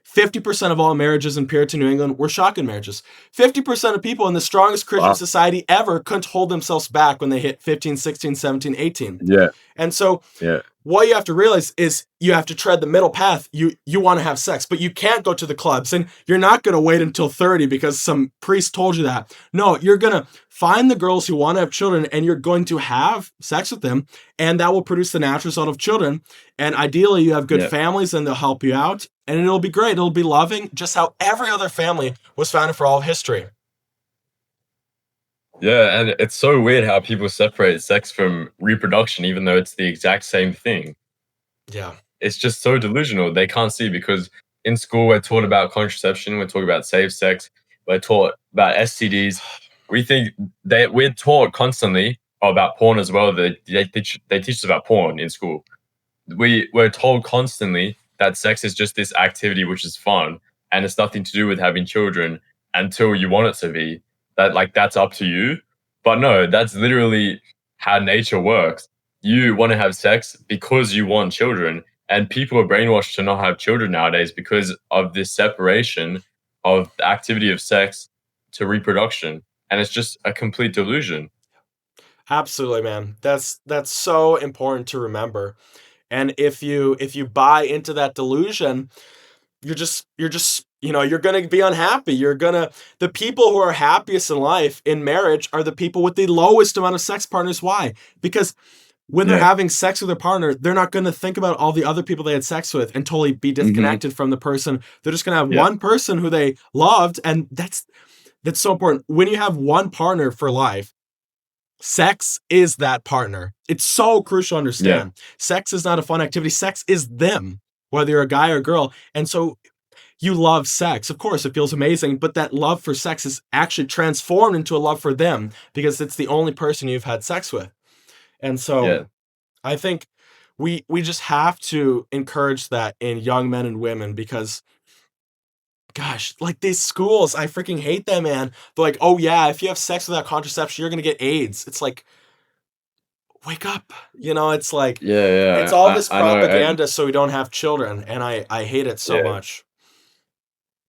50% of all marriages in Puritan New England were shotgun marriages. 50% of people in the strongest Christian Wow. society ever couldn't hold themselves back when they hit 15, 16, 17, 18. Yeah. And so Yeah. what you have to realize is you have to tread the middle path. You want to have sex, but you can't go to the clubs, and you're not going to wait until 30 because some priest told you that. No, you're going to find the girls who want to have children and you're going to have sex with them, and that will produce the natural result of children. And ideally you have good Yeah. families and they'll help you out, and it'll be great. It'll be loving, just how every other family was founded for all of history. Yeah, and it's so weird how people separate sex from reproduction even though it's the exact same thing. Yeah. It's just so delusional. They can't see because in school we're taught about contraception, we're taught about safe sex, we're taught about STDs. We think that we're taught constantly about porn as well. They teach us about porn in school. We're told constantly that sex is just this activity which is fun and it's nothing to do with having children until you want it to be. That like that's up to you. But no, that's literally how nature works. You want to have sex because you want children, and people are brainwashed to not have children nowadays because of this separation of the activity of sex to reproduction, and it's just a complete delusion. Absolutely, man. That's so important to remember. And if you buy into that delusion, you're just you're going to be unhappy. The people who are happiest in life in marriage are the people with the lowest amount of sex partners. Why? Because when they're Yeah. having sex with their partner, they're not going to think about all the other people they had sex with and totally be Mhm. disconnected from the person. They're just going to have Yeah. one person who they loved. And that's so important. When you have one partner for life, sex is that partner. It's so crucial to Yeah. understand. Sex is not a fun activity. Sex is them, whether you're a guy or a girl. And so you love sex. Of course, it feels amazing, but that love for sex is actually transformed into a love for them because it's the only person you've had sex with. And so Yeah. I think we just have to encourage that in young men and women because gosh, like these schools, I freaking hate them, man. They're like, "Oh yeah, if you have sex without contraception, you're going to get AIDS." It's like, "Wake up." It's like Yeah, it's yeah. all this I know, and propaganda so we don't have children, and I hate it so yeah. much.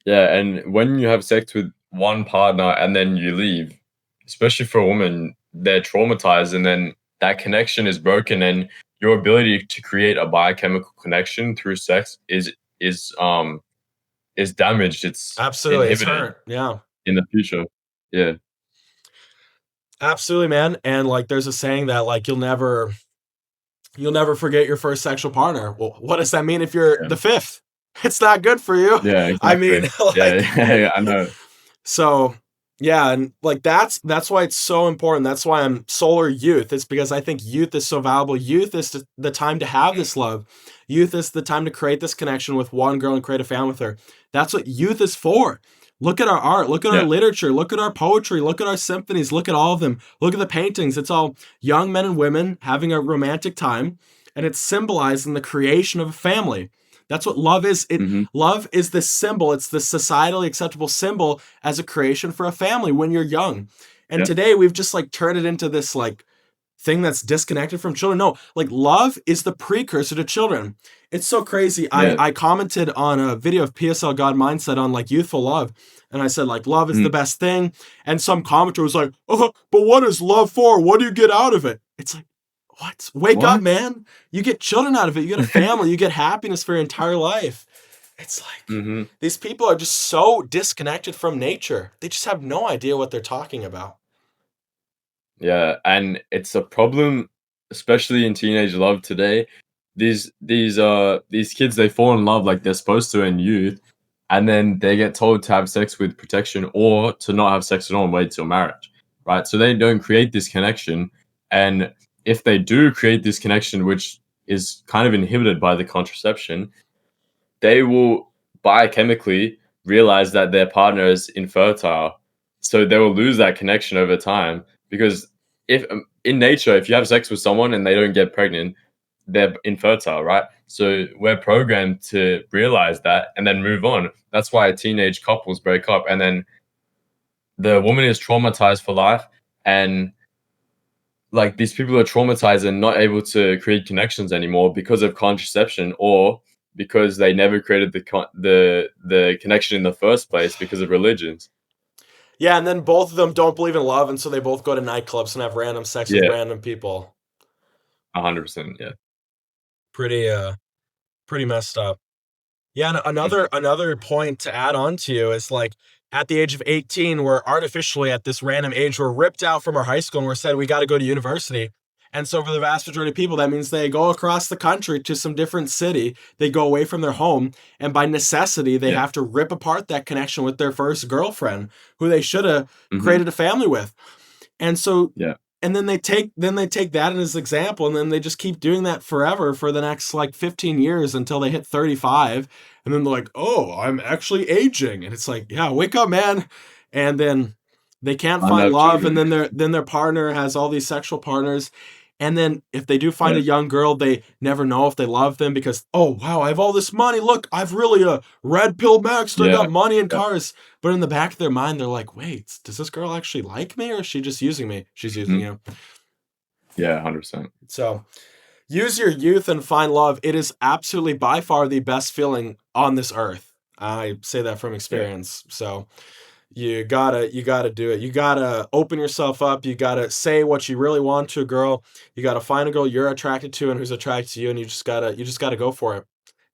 Yeah, and when you have sex with one partner and then you leave, especially for a woman, they're traumatized and then that connection is broken and your ability to create a biochemical connection through sex is damaged. It's Absolutely, it's inhibited hurt. Yeah. in the future. Yeah. Absolutely, man. And like there's a saying that like you'll never forget your first sexual partner. Well, what does that mean if you're Yeah. the fifth? It's not good for you. Yeah, I mean, exactly. Yeah, like yeah, I know. so yeah, and like that's why it's so important. That's why I'm solar youth. It's because I think youth is so valuable. Youth is the time to have this love. Youth is the time to create this connection with one girl and create a family with her. That's what youth is for. Look at our art, look at our Yeah. literature, look at our poetry, look at our symphonies, look at all of them. Look at the paintings. It's all young men and women having a romantic time, and it's symbolizing the creation of a family. That's what love is. Mhm. Love is this symbol. It's the societally acceptable symbol as a creation for a family when you're young. And Yeah. today we've just like turned it into this like thing that's disconnected from children. No, like love is the precursor to children. It's so crazy. I Yeah. I commented on a video of PSL God Mindset on like youthful love, and I said like love is the Mm. best thing. And some commenter was like, "Oh, but what is love for? What do you get out of it?" It's like, what? Wake up, What? man! You get children out of it. You get a family. You get happiness for your entire life. It's like Mhm. these people are just so disconnected from nature. They just have no idea what they're talking about. Yeah, and it's a problem, especially in teenage love today. These kids they fall in love like they're supposed to in youth, and then they get told to have sex with protection or to not have sex at all and wait till marriage, right? So they don't create this connection, and if they do create this connection, which is kind of inhibited by the contraception, they will biochemically realize that their partner is infertile. So they will lose that connection over time because if in nature, if you have sex with someone and they don't get pregnant, they're infertile, right? So we're programmed to realize that and then move on. That's why teenage couples break up and then the woman is traumatized for life and like these people are traumatized and not able to create connections anymore because of contraception or because they never created the connection in the first place because of religions. Yeah, and then both of them don't believe in love, and so they both go to nightclubs and have random sex with Yeah, random people. 100%. Yeah. Pretty pretty messed up. Yeah, and Mhm. another point to add on to you is like at the age of 18, we're artificially at this random age, we're ripped out from our high school and we're said we got to go to university. And so for the vast majority of people, that means they go across the country to some different city. They go away from their home, and by necessity, they Yeah. have to rip apart that connection with their first girlfriend, who they should have Mhm. created a family with. And so Yeah. and then they take that as example, and then they just keep doing that forever for the next like 15 years until they hit 35, and then they're like, "Oh, I'm actually aging." And it's like, "Yeah, wake up, man." And then they can't And find have love, children. and then their partner has all these sexual partners. And then if they do find Yeah. a young girl, they never know if they love them because, "Oh, wow, I have all this money. Look, I've really red pill maxed. I Yeah. got money and Yeah. cars." But in the back of their mind, they're like, "Wait, does this girl actually like me or is she just using me?" She's using Mhm. you. Yeah, 100%. So use your youth and find love. It is absolutely by far the best feeling on this earth. I say that from Yeah. experience. So you gotta do it. You gotta open yourself up. You gotta say what you really want to a girl. You gotta find a girl you're attracted to and who's attracted to you, and you just gotta go for it.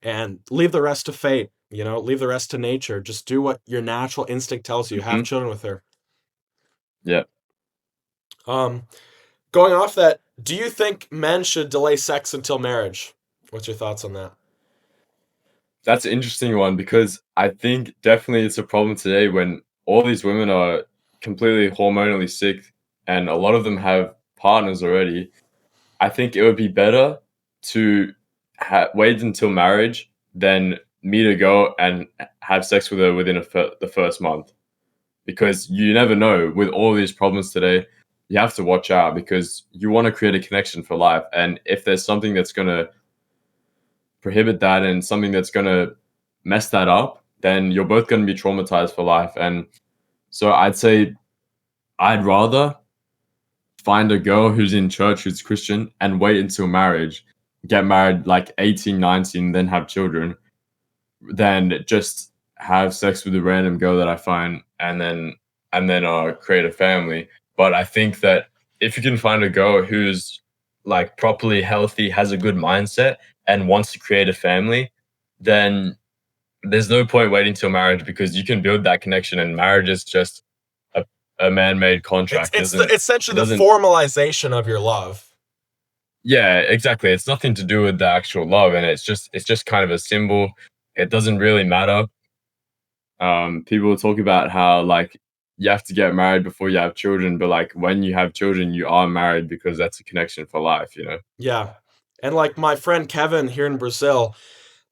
And leave the rest to fate. You know, leave the rest to nature. Just do what your natural instinct tells you. Have Mhm. children with her. Yeah. Um, Going off that, do you think men should delay sex until marriage? What's your thoughts on that? That's an interesting one because I think definitely it's a problem today when all these women are completely hormonally sick and a lot of them have partners already. I think it would be better to wait until marriage than me to go and have sex with her within the first month, because you never know with all these problems today. You have to watch out because you want to create a connection for life, and if there's something that's going to prohibit that and something that's going to mess that up, then you're both going to be traumatized for life. And so I'd say I'd rather find a girl who's in church, who's Christian, and wait until marriage, get married like 18, 19, then have children, than just have sex with a random girl that I find and then create a family. But I think that if you can find a girl who's like properly healthy, has a good mindset, and wants to create a family, then there's no point waiting till marriage because you can build that connection, and marriage is just a, a man-made It's contract. it's the It essentially the doesn't formalization of your love. Yeah, exactly. It's nothing to do with the actual love, and it's just kind of a symbol. It doesn't really matter. People talk about how like you have to get married before you have children, but like when you have children, you are married because that's a connection for life, you know? Yeah. And like my friend Kevin here in Brazil,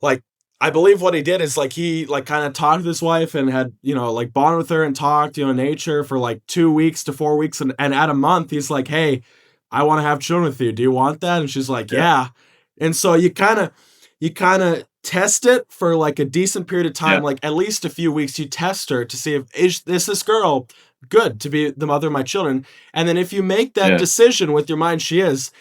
like I believe what he did is like he like kind of talked to his wife and had, you know, like bonded with her and talked, you know, nature for like 2 weeks to 4 weeks, and at a month he's like, hey, I want to have children with you. Do you want that? And she's like, Yeah, yeah. And so you kind of test it for like a decent period of time, yeah, like at least a few weeks. You test her to see if is this girl good to be the mother of my children. And then if you make that yeah, decision with your mind she is,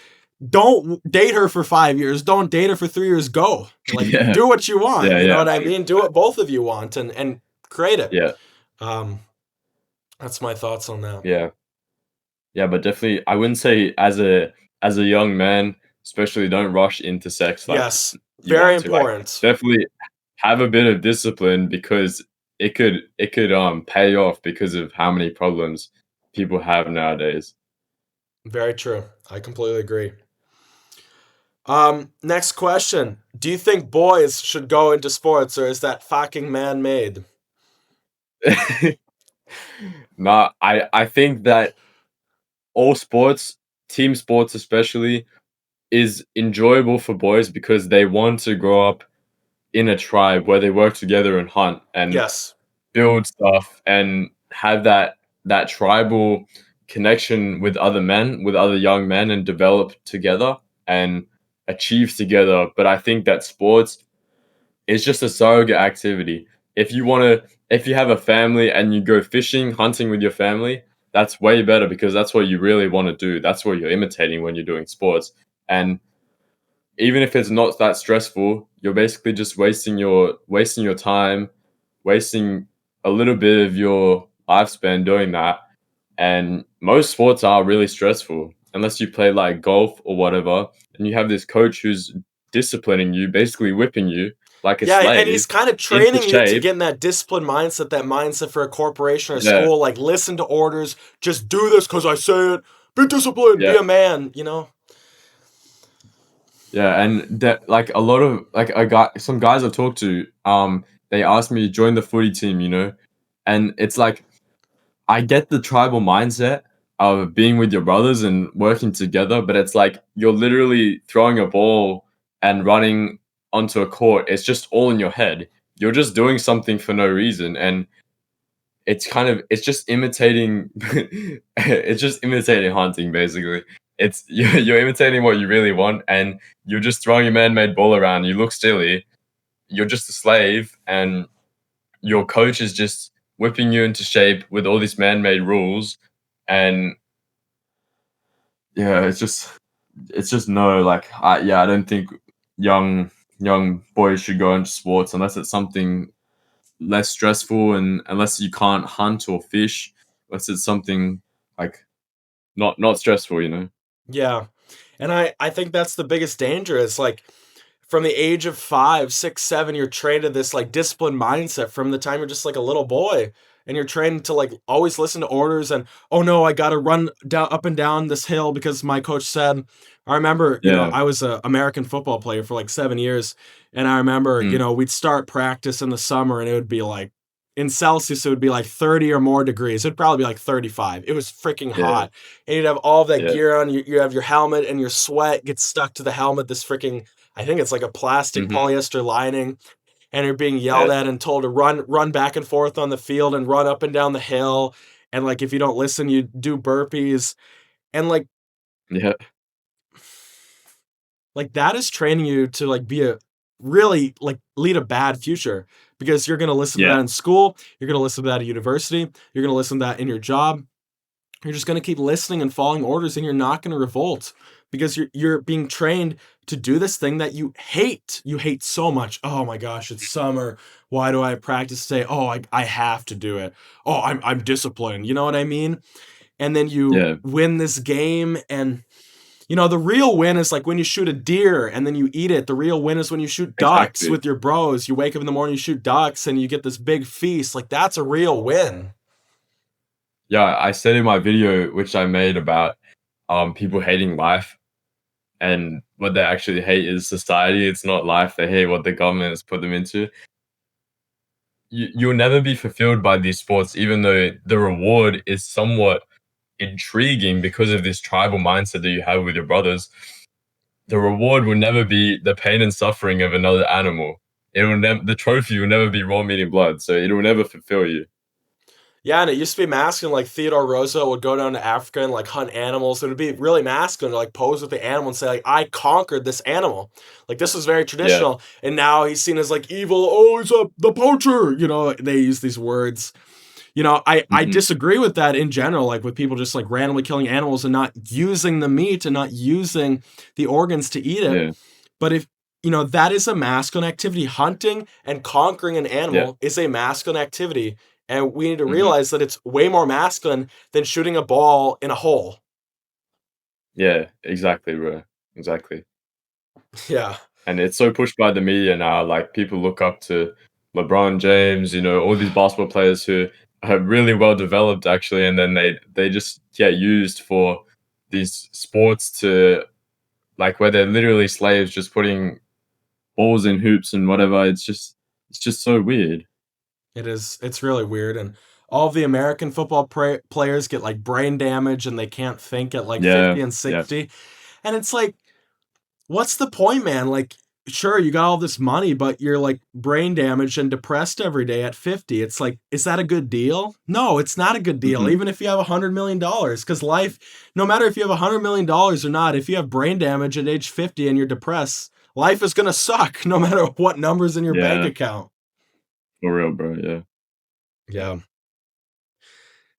don't date her for 5 years. Don't date her for 3 years. Go. Like, yeah, do what you want. yeah, You know yeah, what I mean? Do what both of you want and create it. yeah, Um, that's my thoughts on that. yeah, yeah. But definitely, I wouldn't say as a young man, especially, don't rush into sex like Yes, you very want to. Like, important. definitely have a bit of discipline because it could pay off because of how many problems people have nowadays. Very true. I completely agree. Next question. Do you think boys should go into sports or is that fucking man made? Nah, I think that all sports, team sports especially, is enjoyable for boys because they want to grow up in a tribe where they work together and hunt and Yes. build stuff and have that tribal connection with other men, with other young men, and develop together and achieve together. But I think that sports is just a surrogate activity. If you have a family and you go fishing, hunting with your family, that's way better because that's what you really want to do. That's what you're imitating when you're doing sports. And even if it's not that stressful, you're basically just wasting your time, wasting a little bit of your lifespan doing that. And most sports are really stressful unless you play like golf or whatever, and you have this coach who's disciplining you, basically whipping you like a Yeah, and he's slave kind of into training you to shape. get in that disciplined mindset, that mindset for a corporation or Yeah, school. Like, listen to orders. Just do this because I say it. Be disciplined. Be yeah, a man. You know. yeah. And that like a lot of like some guys I've talked to, they asked me to join the footy team, and it's like I get the tribal mindset of being with your brothers and working together, but it's like you're literally throwing a ball and running onto a court. It's just all in your head. You're just doing something for no reason, and it's just imitating. It's just imitating hunting, basically. It's you're imitating what you really want, and you're just throwing a man-made ball around. You look silly. You're just a slave, and your coach is just whipping you into shape with all these man-made rules. And yeah, it's just no, like, I don't think young young boys should go into sports unless it's something less stressful, and unless you can't hunt or fish, unless it's something like not stressful. Yeah, and I think that's the biggest danger. Is like from the age of 5, 6, 7, you're trained to this like disciplined mindset from the time you're just like a little boy. And you're trained to like always listen to orders and, oh no, I gotta run down up and down this hill because my coach said. I remember, Yeah. I was an American football player for like 7 years. And I remember, Mm. we'd start practice in the summer and it would be like in Celsius, it would be like 30 or more degrees. It'd probably be like 35. It was freaking Yeah. hot. And you'd have all of that Yeah. gear on. You have your helmet and your sweat gets stuck to the helmet. This freaking, I think it's like a plastic Mhm. polyester lining. And you're being yelled Yeah. at and told to run back and forth on the field and run up and down the hill. And like, if you don't listen, you do burpees. And Yeah. like that is training you to like be a really like lead a bad future because you're going to listen to Yeah. that in school, you're going to listen to that at university, you're going to listen to that in your job. You're just going to keep listening and following orders and you're not going to revolt because you're being trained to do this thing that you hate. You hate so much. Oh my gosh, it's summer. Why do I practice today? Oh, I have to do it. Oh, I'm disciplined. You know what I mean? And then you Yeah. win this game and the real win is like when you shoot a deer and then you eat it. The real win is when you shoot ducks Exactly. with your bros. You wake up in the morning, you shoot ducks, and you get this big feast. Like that's a real win. Yeah, I said in my video, which I made about people hating life, and what they actually hate is society. It's not life. They hate what the government has put them into. You'll never be fulfilled by these sports, even though the reward is somewhat intriguing because of this tribal mindset that you have with your brothers. The reward will never be the pain and suffering of another animal. The trophy will never be raw meat and blood, so it will never fulfill you. Yeah, and it used to be masculine. Like Theodore Roosevelt would go down to Africa and like hunt animals. It would be really masculine to like pose with the animal and say like, "I conquered this animal." Like this was very Yeah. traditional. And now he's seen as like evil. Oh, he's the poacher. They use these words. I Hmm. disagree with that in general. Like with people just like randomly killing animals and not using the meat and not using the organs to eat it. Yeah. But if that is a masculine activity. Hunting and conquering an Yeah. animal is a masculine activity. And we need to Hmm. realize that it's way more masculine than shooting a ball in a hole. Yeah. Exactly, bro. Exactly. Yeah. And it's so pushed by the media now. Like people look up to LeBron James, all these basketball players who are really well developed actually, and then they just get used for these sports to like where they're literally slaves, just putting balls in hoops and whatever. It's just so weird. It is. It's really weird. And all of the American football players get like brain damage and they can't think at like Yeah, 50 and yeah, 60. And it's like, what's the point, man? Like, sure, you got all this money, but you're like brain damaged and depressed every day at 50. It's like, is that a good deal? No, it's not a good deal, mhm, even if you have $100 million. Because life, no matter if you have $100 million or not, if you have brain damage at age 50 and you're depressed, life is going to suck no matter what numbers in your bank yeah, account. for real, bro. Yeah. Yeah.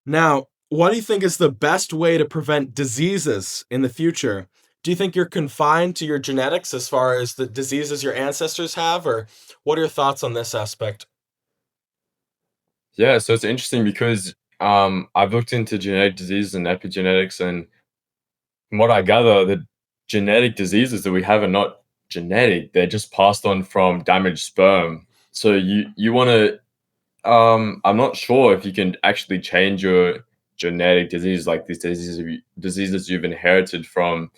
Now, what do you think is the best way to prevent diseases in the future? Do you think you're confined to your genetics as far as the diseases your ancestors have, or what are your thoughts on this aspect? Yeah, so it's interesting because I've looked into genetic diseases and epigenetics, and from what I gather, the genetic diseases that we have are not genetic; they're just passed on from damaged sperm. So you want to I'm not sure if you can actually change your genetic disease, like these diseases you've inherited from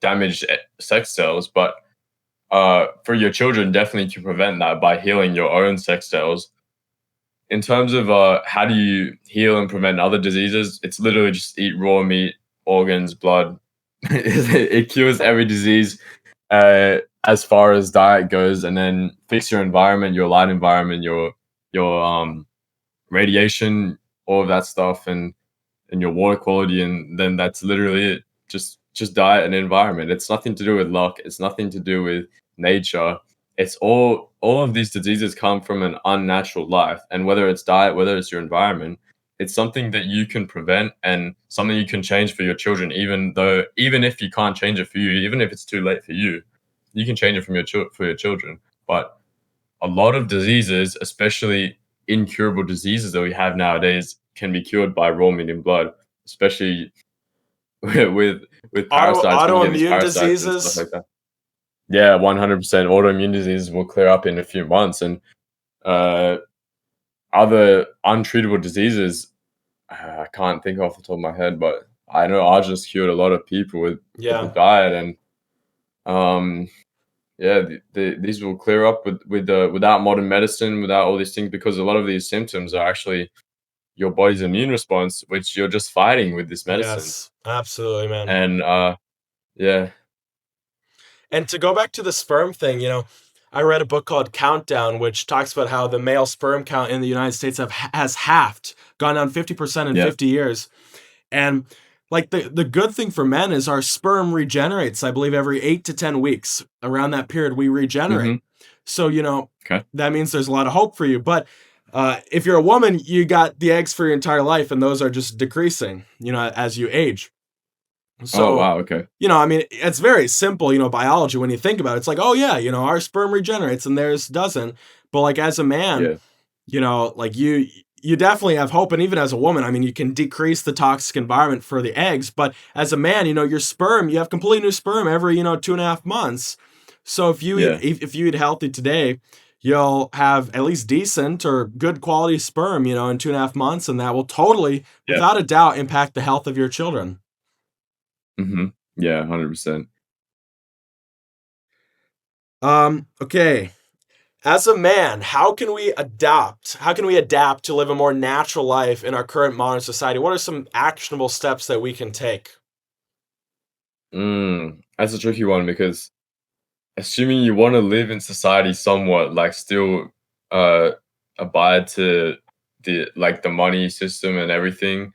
damaged sex cells, but for your children, definitely to prevent that by healing your own sex cells. In terms of how do you heal and prevent other diseases, it's literally just eat raw meat, organs, blood. It cures every disease as far as diet goes, and then fix your environment, your light environment, your radiation, all of that stuff, and your water quality, and then that's literally it. Just diet and environment. It's nothing to do with luck. It's nothing to do with nature. It's all of these diseases come from an unnatural life, and whether it's diet, whether it's your environment, it's something that you can prevent and something you can change for your children. Even if you can't change it for you, even if it's too late for you, you can change it for your children. But a lot of diseases, especially incurable diseases that we have nowadays, can be cured by raw meat and blood, especially with with parasites when you get these Autoimmune parasites and stuff diseases? like that. Yeah, 100%. Autoimmune diseases will clear up in a few months, and uh, other untreatable diseases, I can't think off the top of my head, but I know I just cured a lot of people with the Yeah. diet, and um, yeah, these will clear up without modern medicine, without all these things, because a lot of these symptoms are actually your body's immune response, which you're just fighting with this medicine. Yes. Absolutely, man. And yeah, And to go back to the sperm thing, I read a book called Countdown, which talks about how the male sperm count in the United States has halved, gone down 50% in yeah, 50 years. And like the good thing for men is our sperm regenerates, I believe, every 8 to 10 weeks. Around that period, we regenerate. hmm So, okay, that means there's a lot of hope for you. But if you're a woman, you got the eggs for your entire life, and those are just decreasing, as you age. oh So, wow, okay, I mean, it's very simple, biology when you think about it. It's like, oh, yeah, our sperm regenerates and theirs doesn't. But like as a man, yeah, like you definitely have hope. And even as a woman, I mean, you can decrease the toxic environment for the eggs. But as a man, your sperm, you have completely new sperm every 2.5 months. So yeah, if you eat healthy today, you'll have at least decent or good quality sperm, in 2.5 months, and that will totally, yeah, without a doubt, impact the health of your children. yeah, 100%. Okay. As a man, how can we adapt? How can we adapt to live a more natural life in our current modern society? What are some actionable steps that we can take? That's a tricky one because assuming you want to live in society somewhat, like still uh abide to the money system and everything,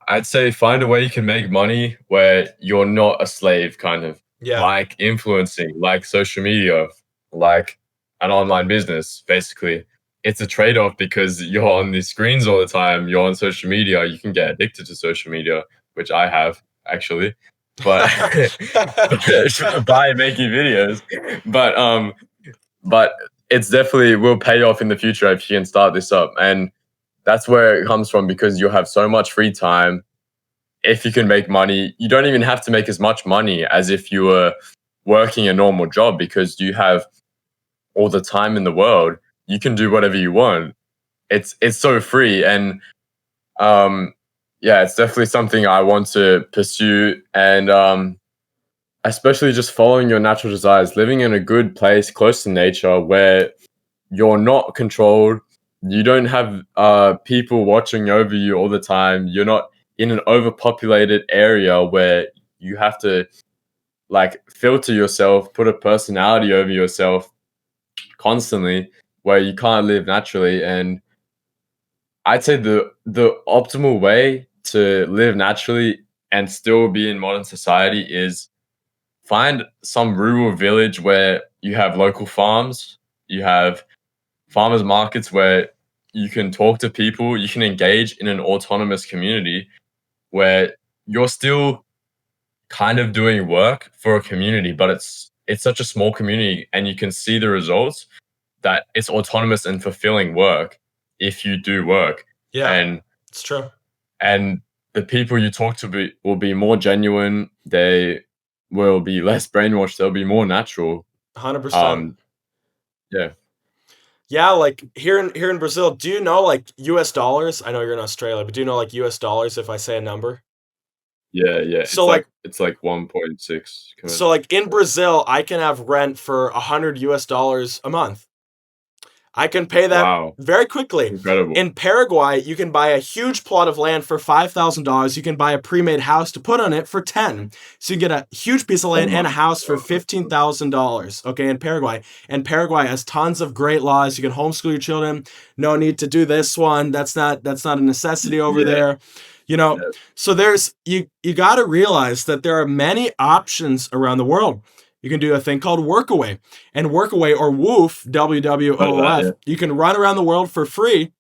I'd say find a way you can make money where you're not a slave, kind of Yeah. like influencing, like social media, like an online business. Basically, it's a trade off because you're on the screens all the time, you're on social media, you can get addicted to social media, which I have actually. But by making videos, but but it's definitely will pay off in the future if you can start this up, and that's where it comes from because you'll have so much free time. If you can make money, you don't even have to make as much money as if you were working a normal job because you have all the time in the world. You can do whatever you want. It's so free, and um yeah, it's definitely something I want to pursue, and especially just following your natural desires, living in a good place close to nature where you're not controlled. You don't have people watching over you all the time. You're not in an overpopulated area where you have to like filter yourself, put a personality over yourself constantly, where you can't live naturally. And I'd say the optimal way to live naturally and still be in modern society is find some rural village where you have local farms, you have farmers markets where you can talk to people, you can engage in an autonomous community where you're still kind of doing work for a community, but it's such a small community and you can see the results that it's autonomous and fulfilling work if you do work. Yeah, And it's true. and the people you talk to will be more genuine, they will be less brainwashed, they'll be more natural. 100%. Um yeah. Yeah, like here in Brazil, do you know like US dollars? I know you're in Australia, but do you know like US dollars if I say a number? Yeah, yeah. So like It's like 1.6 so like in Brazil, I can have rent for 100 US dollars a month. I can pay that Wow, very that's quickly. incredible. In Paraguay, you can buy a huge plot of land for $5,000. You can buy a pre-made house to put on it for 10. So you get a huge piece of Oh land my and a house for god. $15,000. Okay, in Paraguay. And Paraguay has tons of great laws. You can homeschool your children. No need to do this one. That's not a necessity over Yeah, there. You know, yeah. so there's you got to realize that there are many options around the world. You can do a thing called Workaway. And Workaway or Woof, Heard of that, yeah. WWOOF, you can run around the world for free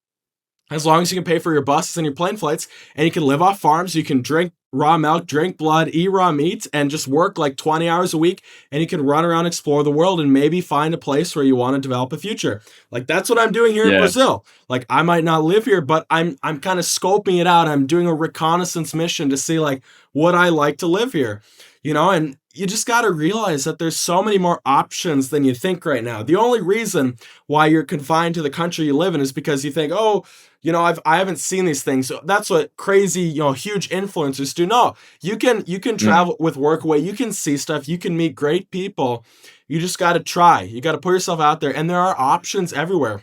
as long as you can pay for your buses and your plane flights, and you can live off farms. You can drink raw milk, drink blood, eat raw meat, and just work like 20 hours a week. And you can run around, explore the world, and maybe find a place where you want to develop a future. Like that's what I'm doing here in Yeah, Brazil. Like I might not live here, but I'm kind of scoping it out. I'm doing a reconnaissance mission to see like would I like to live here, and you just got to realize that there's so many more options than you think right now. The only reason why you're confined to the country you live in is because you think, oh, I haven't seen these things. So that's what crazy, huge influencers do. No, you can Mm. travel with Workaway. You can see stuff. You can meet great people. You just got to try. You got to put yourself out there, and there are options everywhere.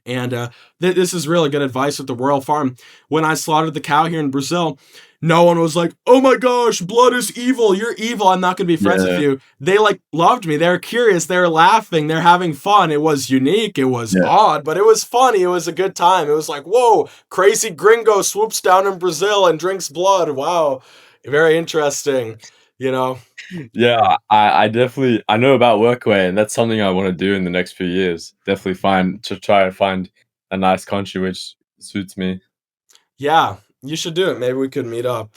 And this is really good advice with the Royal Farm. When I slaughtered the cow here in Brazil, no one was like, "Oh my gosh, blood is evil. You're evil. I'm not going to be friends with Yeah, you." They like loved me. They were curious. They were laughing. They're having fun. It was unique. It was yeah, odd, but it was funny. It was a good time. It was like, "Whoa, crazy gringo swoops down in Brazil and drinks blood. Wow, very interesting." You know. yeah. I definitely I know about Workaway, and that's something I want to do in the next few years. Definitely find to try to find a nice country which suits me. Yeah, you should do it. Maybe we could meet up.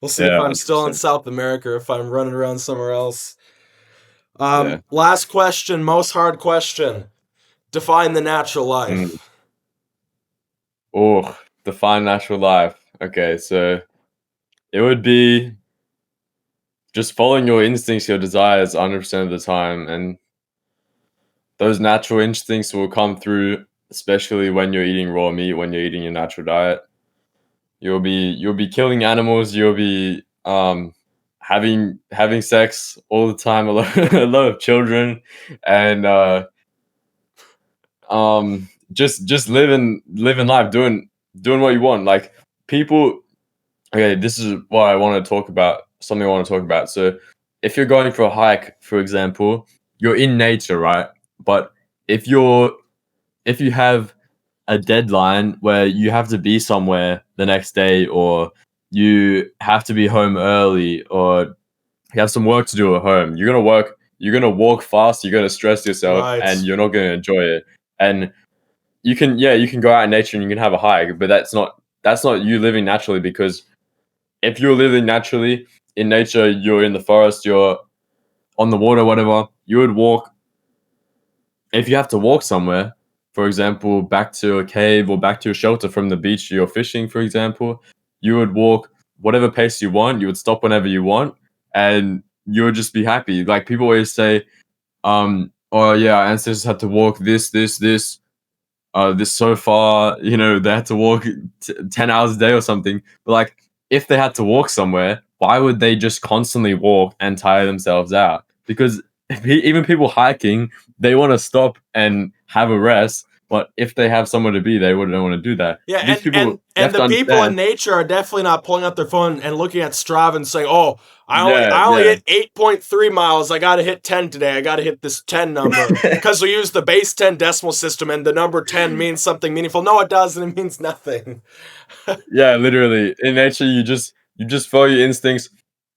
We'll see if Yeah, I'm still in 100%. South America or if I'm running around somewhere else. Yeah. Last question, most hard question. Define the natural Mm. life. Oh, define natural life. Okay, so it would be just following your instincts, your desires 100% of the time, and those natural instincts will come through, especially when you're eating raw meat, when you're eating your natural diet. You'll be killing animals, you'll be having sex all the time, a lot, a lot of children, and just living life, doing what you want. Like people, okay, this is what I want to talk about. Something I want to talk about. So, if you're going for a hike, for example, you're in nature, right? But if you're if you have a deadline where you have to be somewhere the next day, or you have to be home early, or you have some work to do at home, you're gonna walk fast, you're gonna stress yourself, Right. and you're not gonna enjoy it. And you can go out in nature and you can have a hike, but that's not you living naturally. Because if you're living naturally in nature, you're in the forest, you're on the water, whatever, you would walk. If you have to walk somewhere, for example, back to a cave or back to a shelter from the beach you're fishing, for example, you would walk whatever pace you want, you would stop whenever you want, and you would just be happy. Like people always say, oh yeah, our ancestors had to walk this so far, they had to walk 10 hours a day or something. But like, if they had to walk somewhere, why would they just constantly walk and tire themselves out? Because even people hiking, they want to stop and have a rest. But if they have somewhere to be, they wouldn't want to do that. Yeah, These and people, and you and have to the people in understand. nature are definitely not pulling out their phone and looking at Strava and saying, "Oh, I only Yeah, I only yeah. hit 8.3 miles. I got to hit 10 today. I got to hit this 10 number because we use the base 10 decimal system and the number 10 means something meaningful." No, it doesn't. It means nothing. Yeah, literally. In nature, you just follow your instincts.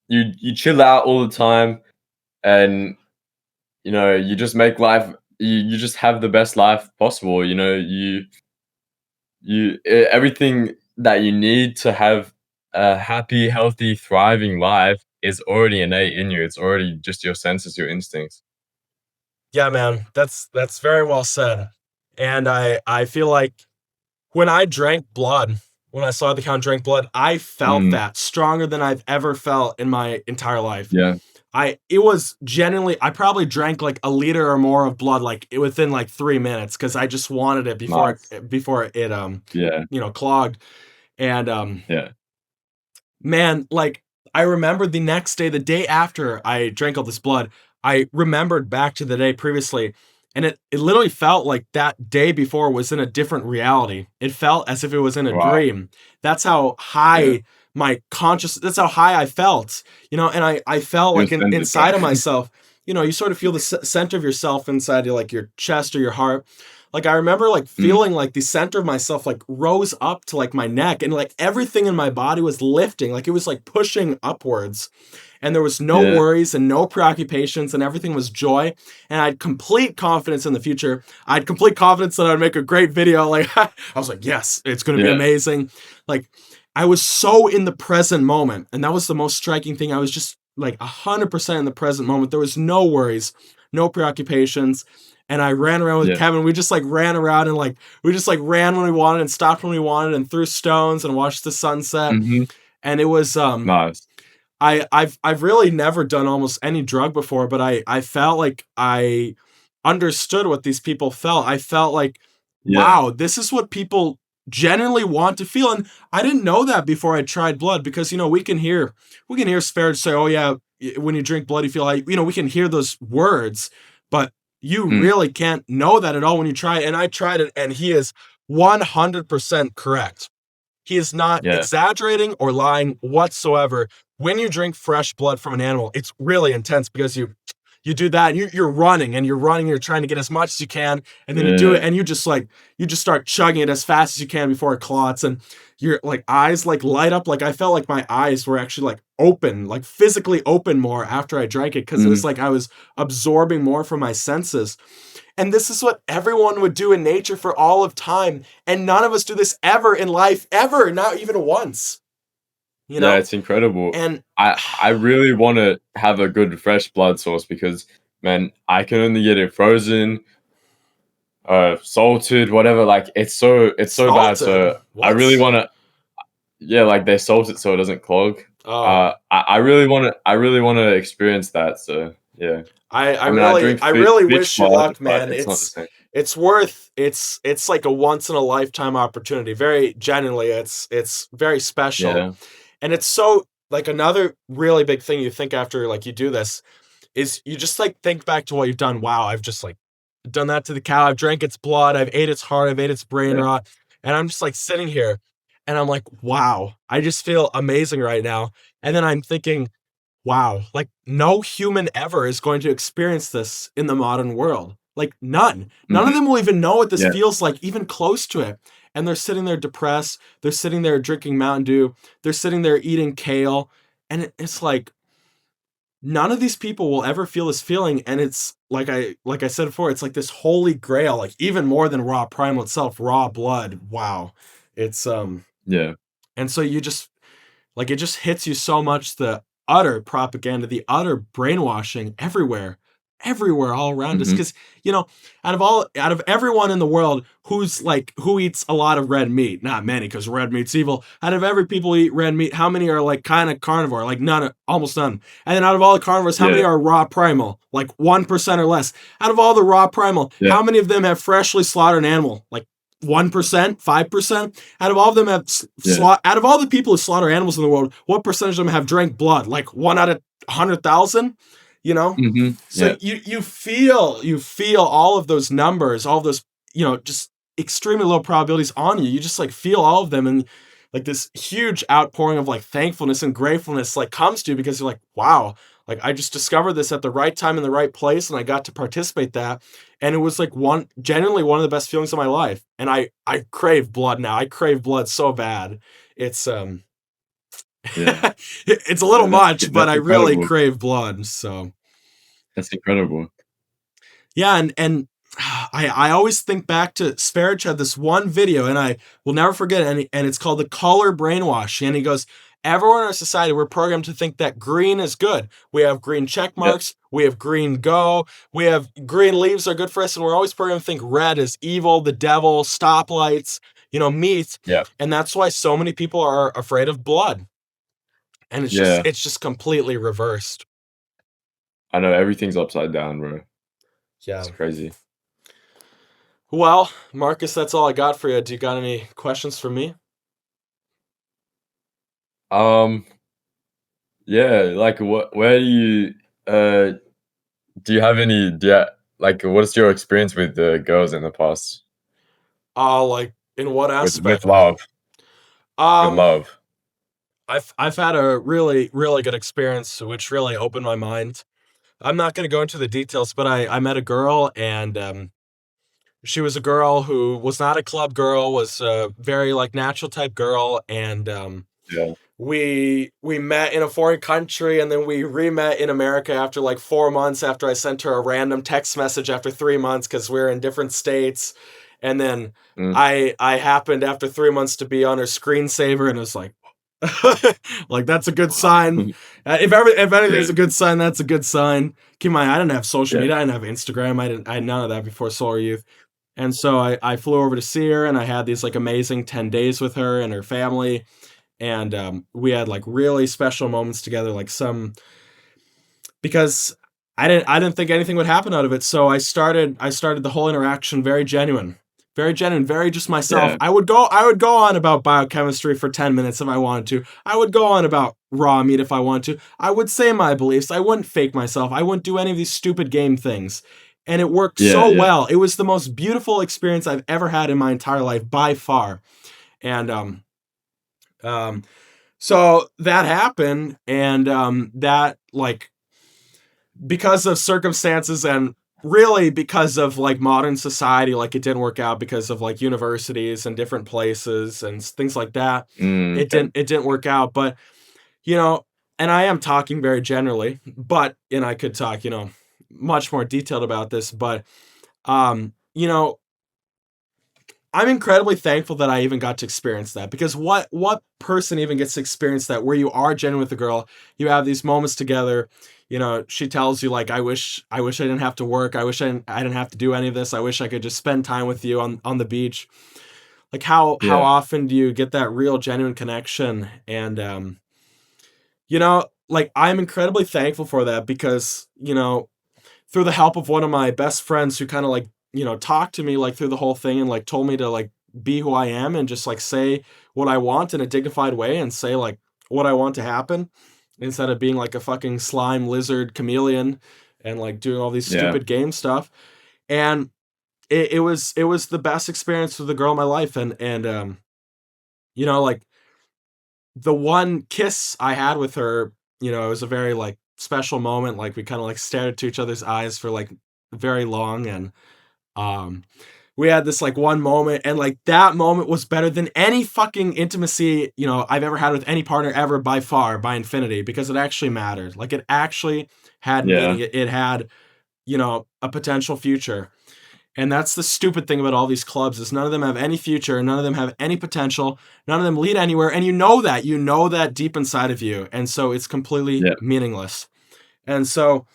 You chill out all the time, and you just make life, you just have the best life possible. Everything that you need to have a happy, healthy, thriving life is already innate in you. It's already just your senses, your instincts. Yeah, man, that's very well said. And I feel like when I drank blood, when I saw the count drank blood, I felt Mm, that stronger than I've ever felt in my entire life. yeah, It was genuinely, I probably drank like a liter or more of blood like within like 3 minutes because I just wanted it nice. before it Yeah, clogged. And yeah. man, like I remember the next day, the day after I drank all this blood, I remembered back to the day previously, and it literally felt like that day before was in a different reality. It felt as if it was in a Wow. dream. That's how Yeah, high that's how high I felt, and I felt you're like centered, inside of right? myself, you sort of feel the center of yourself inside your like your chest or your heart. Like I remember like Mm, feeling like the center of myself like rose up to like my neck, and like everything in my body was lifting, like it was like pushing upwards, and there was no yeah, worries and no preoccupations, and everything was joy. And I had complete confidence in the future. I had complete confidence that I'd make a great video. Like I was like, yes, it's going to be yeah, amazing. Like I was so in the present moment, and that was the most striking thing. I was just like 100% in the present moment. There was no worries, no preoccupations. And I ran around with yeah. Kevin. We just like ran around and like we just like ran when we wanted and stopped when we wanted and threw stones and watched the sunset. Hmm. And it was Nice. I've really never done almost any drug before, but I felt like I understood what these people felt. I felt like, Yeah. wow, this is what people genuinely want to feel. And I didn't know that before I tried blood, because we can hear Sparrow say, "Oh yeah, when you drink blood, you feel like," we can hear those words, but you Mm. really can't know that at all when you try it. And I tried it, and he is 100% correct. He is not Yeah. exaggerating or lying whatsoever. When you drink fresh blood from an animal, it's really intense, because you do that, and you're running, and you're trying to get as much as you can, and then you do it, Yeah. and you just start chugging it as fast as you can before it clots, and your like eyes like light up. Like I felt like my eyes were actually like open, like physically open more after I drank it, because it was Mm. like I was absorbing more from my senses. And this is what everyone would do in nature for all of time. And none of us do this ever in life, ever, not even once, you Yeah, know? it's incredible. And I really wanna have a good fresh blood source because, man, I can only get it frozen, salted, whatever, like, it's so bad, salted. so I really What? wanna. Yeah, like, they salt it so it doesn't clog. Oh, I really wanna experience that, so, yeah. I, I I mean, I really, drink I really fish wish you blood, luck, but man. it's not the same. It's like a once in a lifetime opportunity. Very genuinely, it's very special. Yeah. And it's so like another really big thing you think after like you do this is you just like think back to what you've done. Wow, I've just like done that to the cow. I've drank its blood. I've ate its heart. I've ate its brain Yeah. rot. And I'm just like sitting here and I'm like, wow, I just feel amazing right now. And then I'm thinking, wow, like no human ever is going to experience this in the modern world. Like none. None of Mhm. them will even know what this Yeah. feels like, even close to it. And they're sitting there depressed. They're sitting there drinking Mountain Dew. They're sitting there eating kale. And it's like, none of these people will ever feel this feeling, and it's like I said before, it's like this holy grail, like even more than raw primal itself, raw blood. Wow. It's Yeah. and so you just like it just hits you so much, the utter propaganda, the utter brainwashing everywhere, everywhere all around us. Mhm. Because out of everyone in the world who eats a lot of red meat, not many, because red meat's evil. Out of every people who eat red meat, how many are like kind of carnivore? Like none, almost none. And then out of all the carnivores, how many Yeah. are raw primal? Like 1% or less. Out of all the raw primal, Yeah. how many of them have freshly slaughtered an animal? Like 1%, 5%? Out of all of them have Yeah. out of all the people who slaughter animals in the world, what percentage of them have drank blood? Like 1 out of 100,000, you know? Mhm. So Yeah. you feel all of those numbers, all of those, just extremely low probabilities on you. You just like feel all of them, and like this huge outpouring of like thankfulness and gratefulness like comes to you, because you're like, wow, like I just discovered this at the right time in the right place, and I got to participate that. And it was like genuinely one of the best feelings of my life. And I crave blood now. I crave blood so bad. It's Yeah. it's a little Yeah, much, but that's I really incredible. crave blood. So That's incredible. yeah, and I always think back to Sparrow had this one video, and I will never forget it, and it's called the color brainwash. And he goes, everyone in our society, we're programmed to think that green is good. We have green check Yeah. marks, we have green go, we have green leaves are good for us, and we're always programmed to think red is evil, the devil, stoplights, meat. Yeah. And that's why so many people are afraid of blood. And it's just Yeah. it's just completely reversed. I know everything's upside down, bro. Yeah. It's crazy. Well, Marcus, that's all I got for you. Do you got any questions for me? Um, yeah, like where uh do you like what's your experience with the girls in the past Like in what with aspect? love? With Um, love. I've had a really really good experience, which really opened my mind. I'm not going to go into the details, but I met a girl, and she was a girl who was not a club girl, was a very like natural type girl, and Yeah. we met in a foreign country, and then we re-met in America after like 4 months, after I sent her a random text message after 3 months, because we are in different states. And then Mm. I happened after 3 months to be on her screensaver, and it was like like that's a good sign. If Yeah. anything's a good sign, that's a good sign. Keep in mind, I didn't have social Yeah. media, I didn't have Instagram, I had none of that before Solar Youth. And so I flew over to see her, and I had these like amazing 10 days with her and her family. and we had like really special moments together, like some because I didn't think anything would happen out of it. So I started the whole interaction very genuine. Very genuine, very just myself. Yeah. I would go on about biochemistry for 10 minutes if I wanted to. I would go on about raw meat if I wanted to. I would say my beliefs. I wouldn't fake myself. I wouldn't do any of these stupid game things. And it worked Yeah. so Yeah. well. It was the most beautiful experience I've ever had in my entire life by far. And um so that happened, and that like because of circumstances and really because of like modern society, like it didn't work out because of like universities and different places and things like that. it Okay. didn't it didn't work out, but you know, and I am talking very generally, but and I could talk, much more detailed about this, but you know, I'm incredibly thankful that I even got to experience that, because what person even gets to experience that where you are genuine with a girl, you have these moments together, she tells you like I wish I didn't have to work, I didn't have to do any of this, I wish I could just spend time with you on the beach. Like how Yeah. often do you get that real genuine connection? And like I'm incredibly thankful for that, because through the help of one of my best friends who kind of like, talked to me like through the whole thing and like told me to like be who I am and just like say what I want in a dignified way and say like what I want to happen, instead of being like a fucking slime lizard chameleon and like doing all these Yeah. stupid game stuff. And it was the best experience with the girl in my life. And like the one kiss I had with her, it was a very like special moment. Like we kind of like stared into each other's eyes for like very long, and um we had this like one moment, and like that moment was better than any fucking intimacy, I've ever had with any partner ever, by far, by infinity, because it actually mattered. Like it actually had meaning. Yeah. It had, a potential future. And that's the stupid thing about all these clubs, is none of them have any future, none of them have any potential, none of them lead anywhere, and you know that deep inside of you, and so it's completely Yeah. meaningless. And so,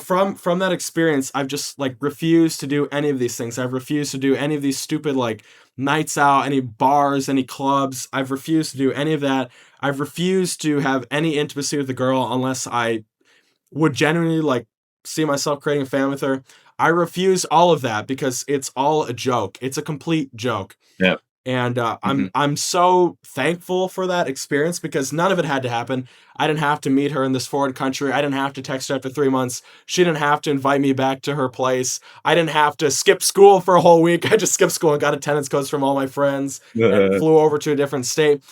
from that experience, I've just like refused to do any of these things. I've refused to do any of these stupid like nights out, any bars, any clubs. I've refused to do any of that. I've refused to have any intimacy with a girl unless I would genuinely like see myself creating a family with her. I refuse all of that because it's all a joke. It's a complete joke. Yeah. And I'm Mhm. I'm so thankful for that experience, because none of it had to happen. I didn't have to meet her in this foreign country. I didn't have to text her after 3 months. She didn't have to invite me back to her place. I didn't have to skip school for a whole week. I just skipped school and got attendance codes from all my friends and flew over to a different state.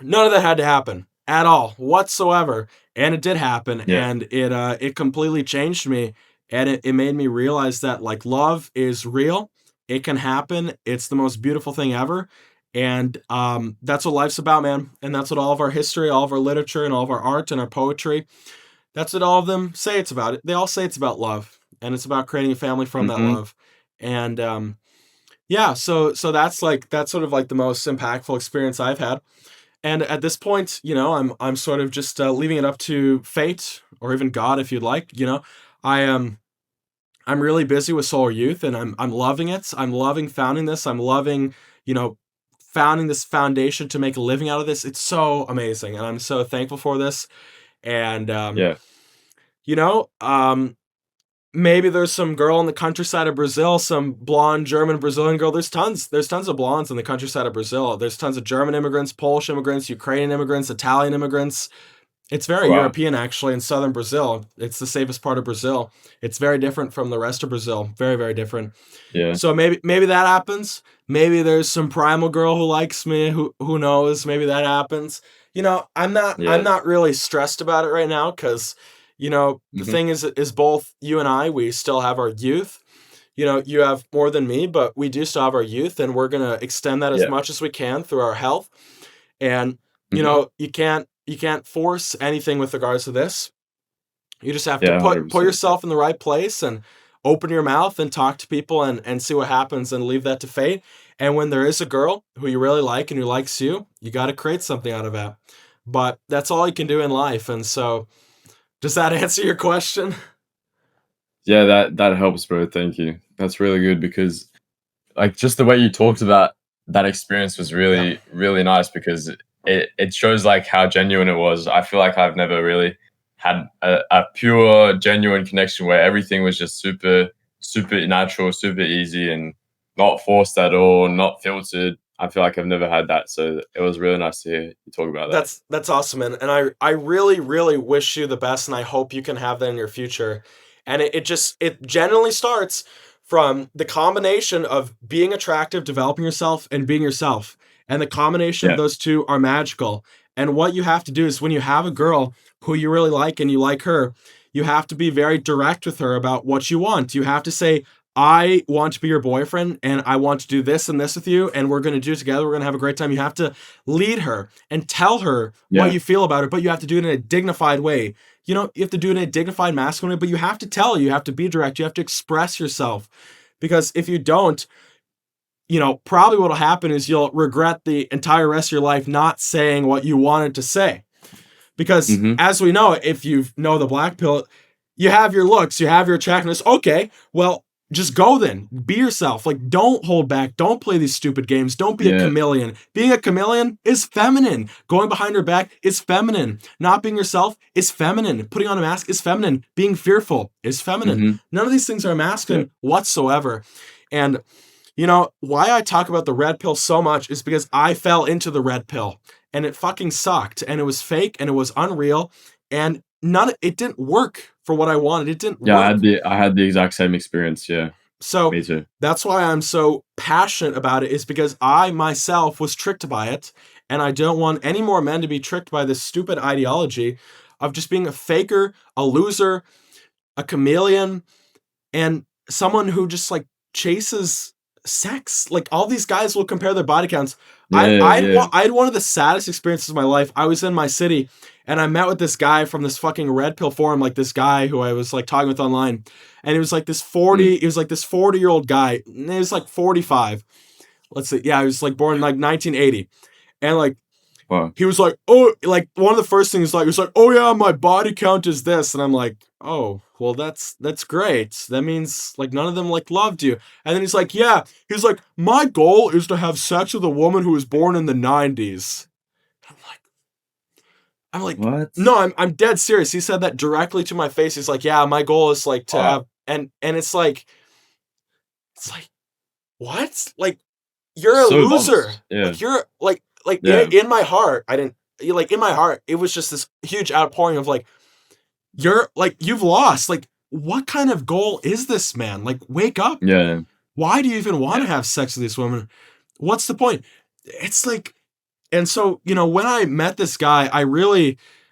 None of that had to happen at all whatsoever, and it did happen, Yeah. and it completely changed me, and it made me realize that like love is real. It can happen. It's the most beautiful thing ever. And that's what life's about, man. And that's what all of our history, all of our literature, and all of our art and our poetry, that's what all of them say it's about. It they all say it's about love, and it's about creating a family from that Mhm. love. And yeah, so that's sort of like the most impactful experience I've had. And at this point, I'm sort of just leaving it up to fate, or even God, if you'd like. I am I'm really busy with Solar Youth, and I'm loving it. I'm loving founding this. I'm loving, you know, founding this foundation to make a living out of this. It's so amazing, and I'm so thankful for this. And Yeah. you know, um, maybe there's some girl in the countryside of Brazil, some blonde German Brazilian girl. There's tons of blondes in the countryside of Brazil. There's tons of German immigrants, Polish immigrants, Ukrainian immigrants, Italian immigrants. It's very Wow. European, actually, in southern Brazil. It's the safest part of Brazil. It's very different from the rest of Brazil. Very, very different. Yeah. So maybe that happens. Maybe there's some primal girl who likes me. Who knows? Maybe that happens. I'm Yeah. not really stressed about it right now, because the Mhm. thing is both you and I, we still have our youth. You have more than me, but we do still have our youth, and we're gonna extend that as Yeah. much as we can through our health. And Mhm. you can't force anything with regards to this. You just have to Yeah, put 100%. Yeah. yourself in the right place and open your mouth and talk to people, and see what happens, and leave that to fate. And when there is a girl who you really like and who likes you, you got to create something out of that. But that's all you can do in life. And so, does that answer your question? Yeah, that helps, bro, thank you. That's really good because, like, just the way you talked about that experience was Yeah. really, really nice because it shows like how genuine it was. I feel like I've never really had a pure, genuine connection where everything was just super natural, super easy, and not forced at all, not filtered. I feel like I've never had that, so it was really nice to hear you talk about that. That's awesome, man. And I really, really wish you the best, and I hope you can have that in your future. And it generally starts from the combination of being attractive, developing yourself, and being yourself. And the combination of Yeah, those two are magical. And what you have to do is when you have a girl who you really like and you like her, you have to be very direct with her about what you want. You have to say, I want to be your boyfriend and I want to do this and this with you, and we're going to do it together. We're going to have a great time. You have to lead her and tell her what yeah, you feel about her, but you have to do it in a dignified way. You know, you have to do it in a dignified, masculine way, but you have to tell, you have to be direct, you have to express yourself. Because if you don't, probably what'll happen is you'll regret the entire rest of your life not saying what you wanted to say. Because hmm as we know, if you know the black pill, you have your looks, you have your attractiveness. Okay, well, just go then. Be yourself. Like, don't hold back. Don't play these stupid games. Don't be a yeah, chameleon. Being a chameleon is feminine. Going behind her back is feminine. Not being yourself is feminine. Putting on a mask is feminine. Being fearful is feminine. hmm None of these things are yeah, masculine whatsoever. And why I talk about the red pill so much is because I fell into the red pill and it fucking sucked and it was fake and it was unreal and it didn't work for what I wanted. It didn't yeah. work. I had the exact same experience. Yeah, So me too. that's why I'm so passionate about it, is because I myself was tricked by it and I don't want any more men to be tricked by this stupid ideology of just being a faker, a loser, a chameleon, and someone who just like chases sex. Like all these guys will compare their body counts. Yeah, yeah. I had one of the saddest experiences of my life. I was in my city and I met with this guy from this fucking red pill forum, like this guy who I was like talking with online. And it was like this Mm. 40, it was like this 40-year-old guy. He was like 45. Let's see. Yeah, he was like born in like 1980. And like Wow. he was like, oh, like one of the first things, like he was like, oh yeah, my body count is this, and I'm like, oh, well that's great. That means like none of them like loved you. And then he's like, yeah, he's like, my goal is to have sex with a woman who was born in the '90s. I'm like, What? no, I'm dead serious. He said that directly to my face. He's like, yeah, my goal is like to Wow. have, and it's like what? Like you're a So loser. lost. Yeah, Like you're like yeah, in my heart, I didn't like in my heart, it was just this huge outpouring of like, you're like you've lost. Like, what kind of goal is this, man? Like, wake up. yeah, Why do you even want yeah, to have sex with these women? What's the point? It's like, and so, when I met this guy,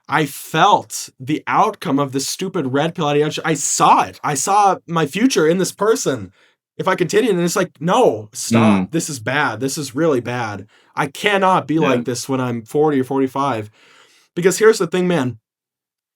I felt the outcome of this stupid red pill ideology. I saw it. I saw my future in this person. If I continued, and it's like, no, stop. mm, This is bad. This is really bad. I cannot be yeah, like this when I'm 40 or 45. Because here's the thing, man.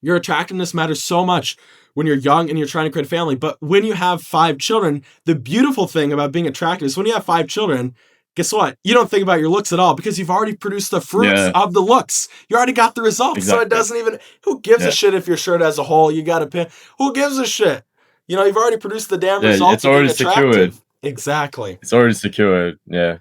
Your attractiveness matters so much when you're young and you're trying to create a family. But when you have 5 children, the beautiful thing about being attractive is when you have 5 children, guess what? You don't think about your looks at all because you've already produced the fruits yeah, of the looks. You already got the results. So it exactly. doesn't even, who gives a Yeah, shit if your shirt has a hole? You got a pin. Who gives a shit? You've already produced the damn yeah. results It's of being already secured. attractive. Exactly. It's already secured. Yeah,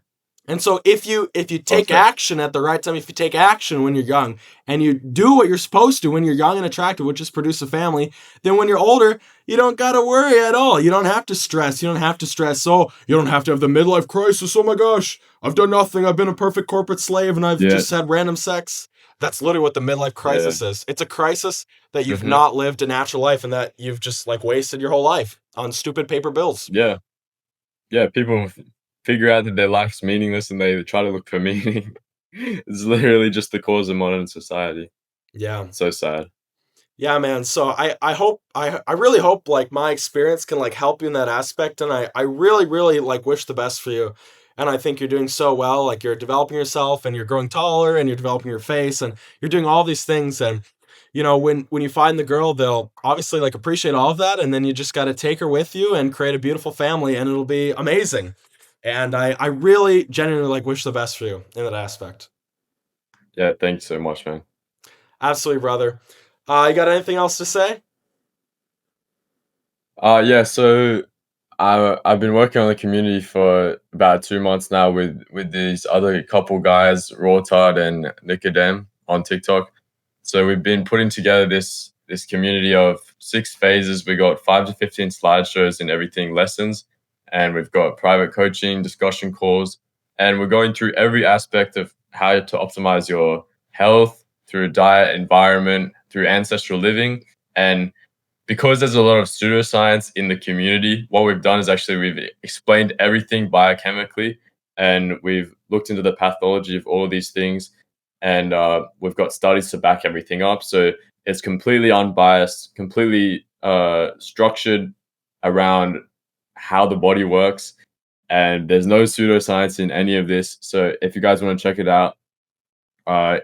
And so if you well take said. action at the right time, if you take action when you're young and you do what you're supposed to when you're young and attractive, which is produce a family, then when you're older, you don't got to worry at all. You don't have to stress. You don't have to stress. Oh, you don't have to have the midlife crisis. Oh my gosh, I've done nothing. I've been a perfect corporate slave and I've Yeah, just had random sex. That's literally what the midlife yeah, crisis is. It's a crisis that you've hmm not lived a natural life and that you've just like wasted your whole life on stupid paper bills. yeah, yeah. People figure out that their life's meaningless and they try to look for meaning. It's literally just the cause of modern society. Yeah. So sad. Yeah, man. So I really hope like my experience can like help you in that aspect, and I really really like wish the best for you. And I think you're doing so well. Like you're developing yourself and you're growing taller and you're developing your face and you're doing all these things. And when you find the girl, they'll obviously like appreciate all of that, and then you just got to take her with you and create a beautiful family, and it'll be amazing. And I really genuinely like wish the best for you in that aspect. Yeah, thank you so much, man. Absolutely, brother. You got anything else to say? Yeah, so I've been working on the community for about 2 months now with these other couple guys, Rawtard and Nicodem on TikTok. So we've been putting together this community of 6 phases. We got 5 to 15 slideshows and everything, lessons, and we've got private coaching, discussion calls, and we're going through every aspect of how to optimize your health through diet, environment, through ancestral living, and because there's a lot of pseudoscience in the community, what we've done is actually we've explained everything biochemically, and we've looked into the pathology of all of these things, and we've got studies to back everything up. So it's completely unbiased, completely structured around how the body works, and there's no pseudoscience in any of this. So if you guys want to check it out,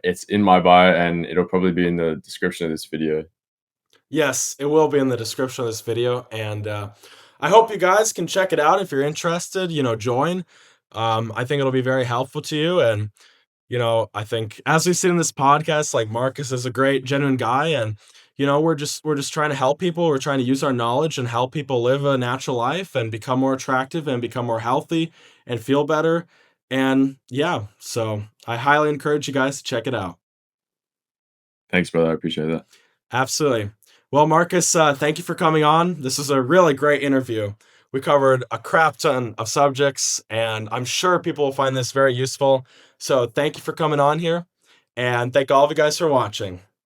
it's in my bio, and it'll probably be in the description of this video. Yes, it will be in the description of this video, and I hope you guys can check it out if you're interested. Join. I think it'll be very helpful to you, and I think as we've seen in this podcast, like Marcus is a great, genuine guy, and we're just trying to help people. We're trying to use our knowledge and help people live a natural life and become more attractive and become more healthy and feel better. And yeah, so I highly encourage you guys to check it out. Thanks, brother. I appreciate that. Absolutely. Well, Marcus, thank you for coming on. This was a really great interview. We covered a crap ton of subjects, and I'm sure people will find this very useful. So, thank you for coming on here, and thank all of you guys for watching.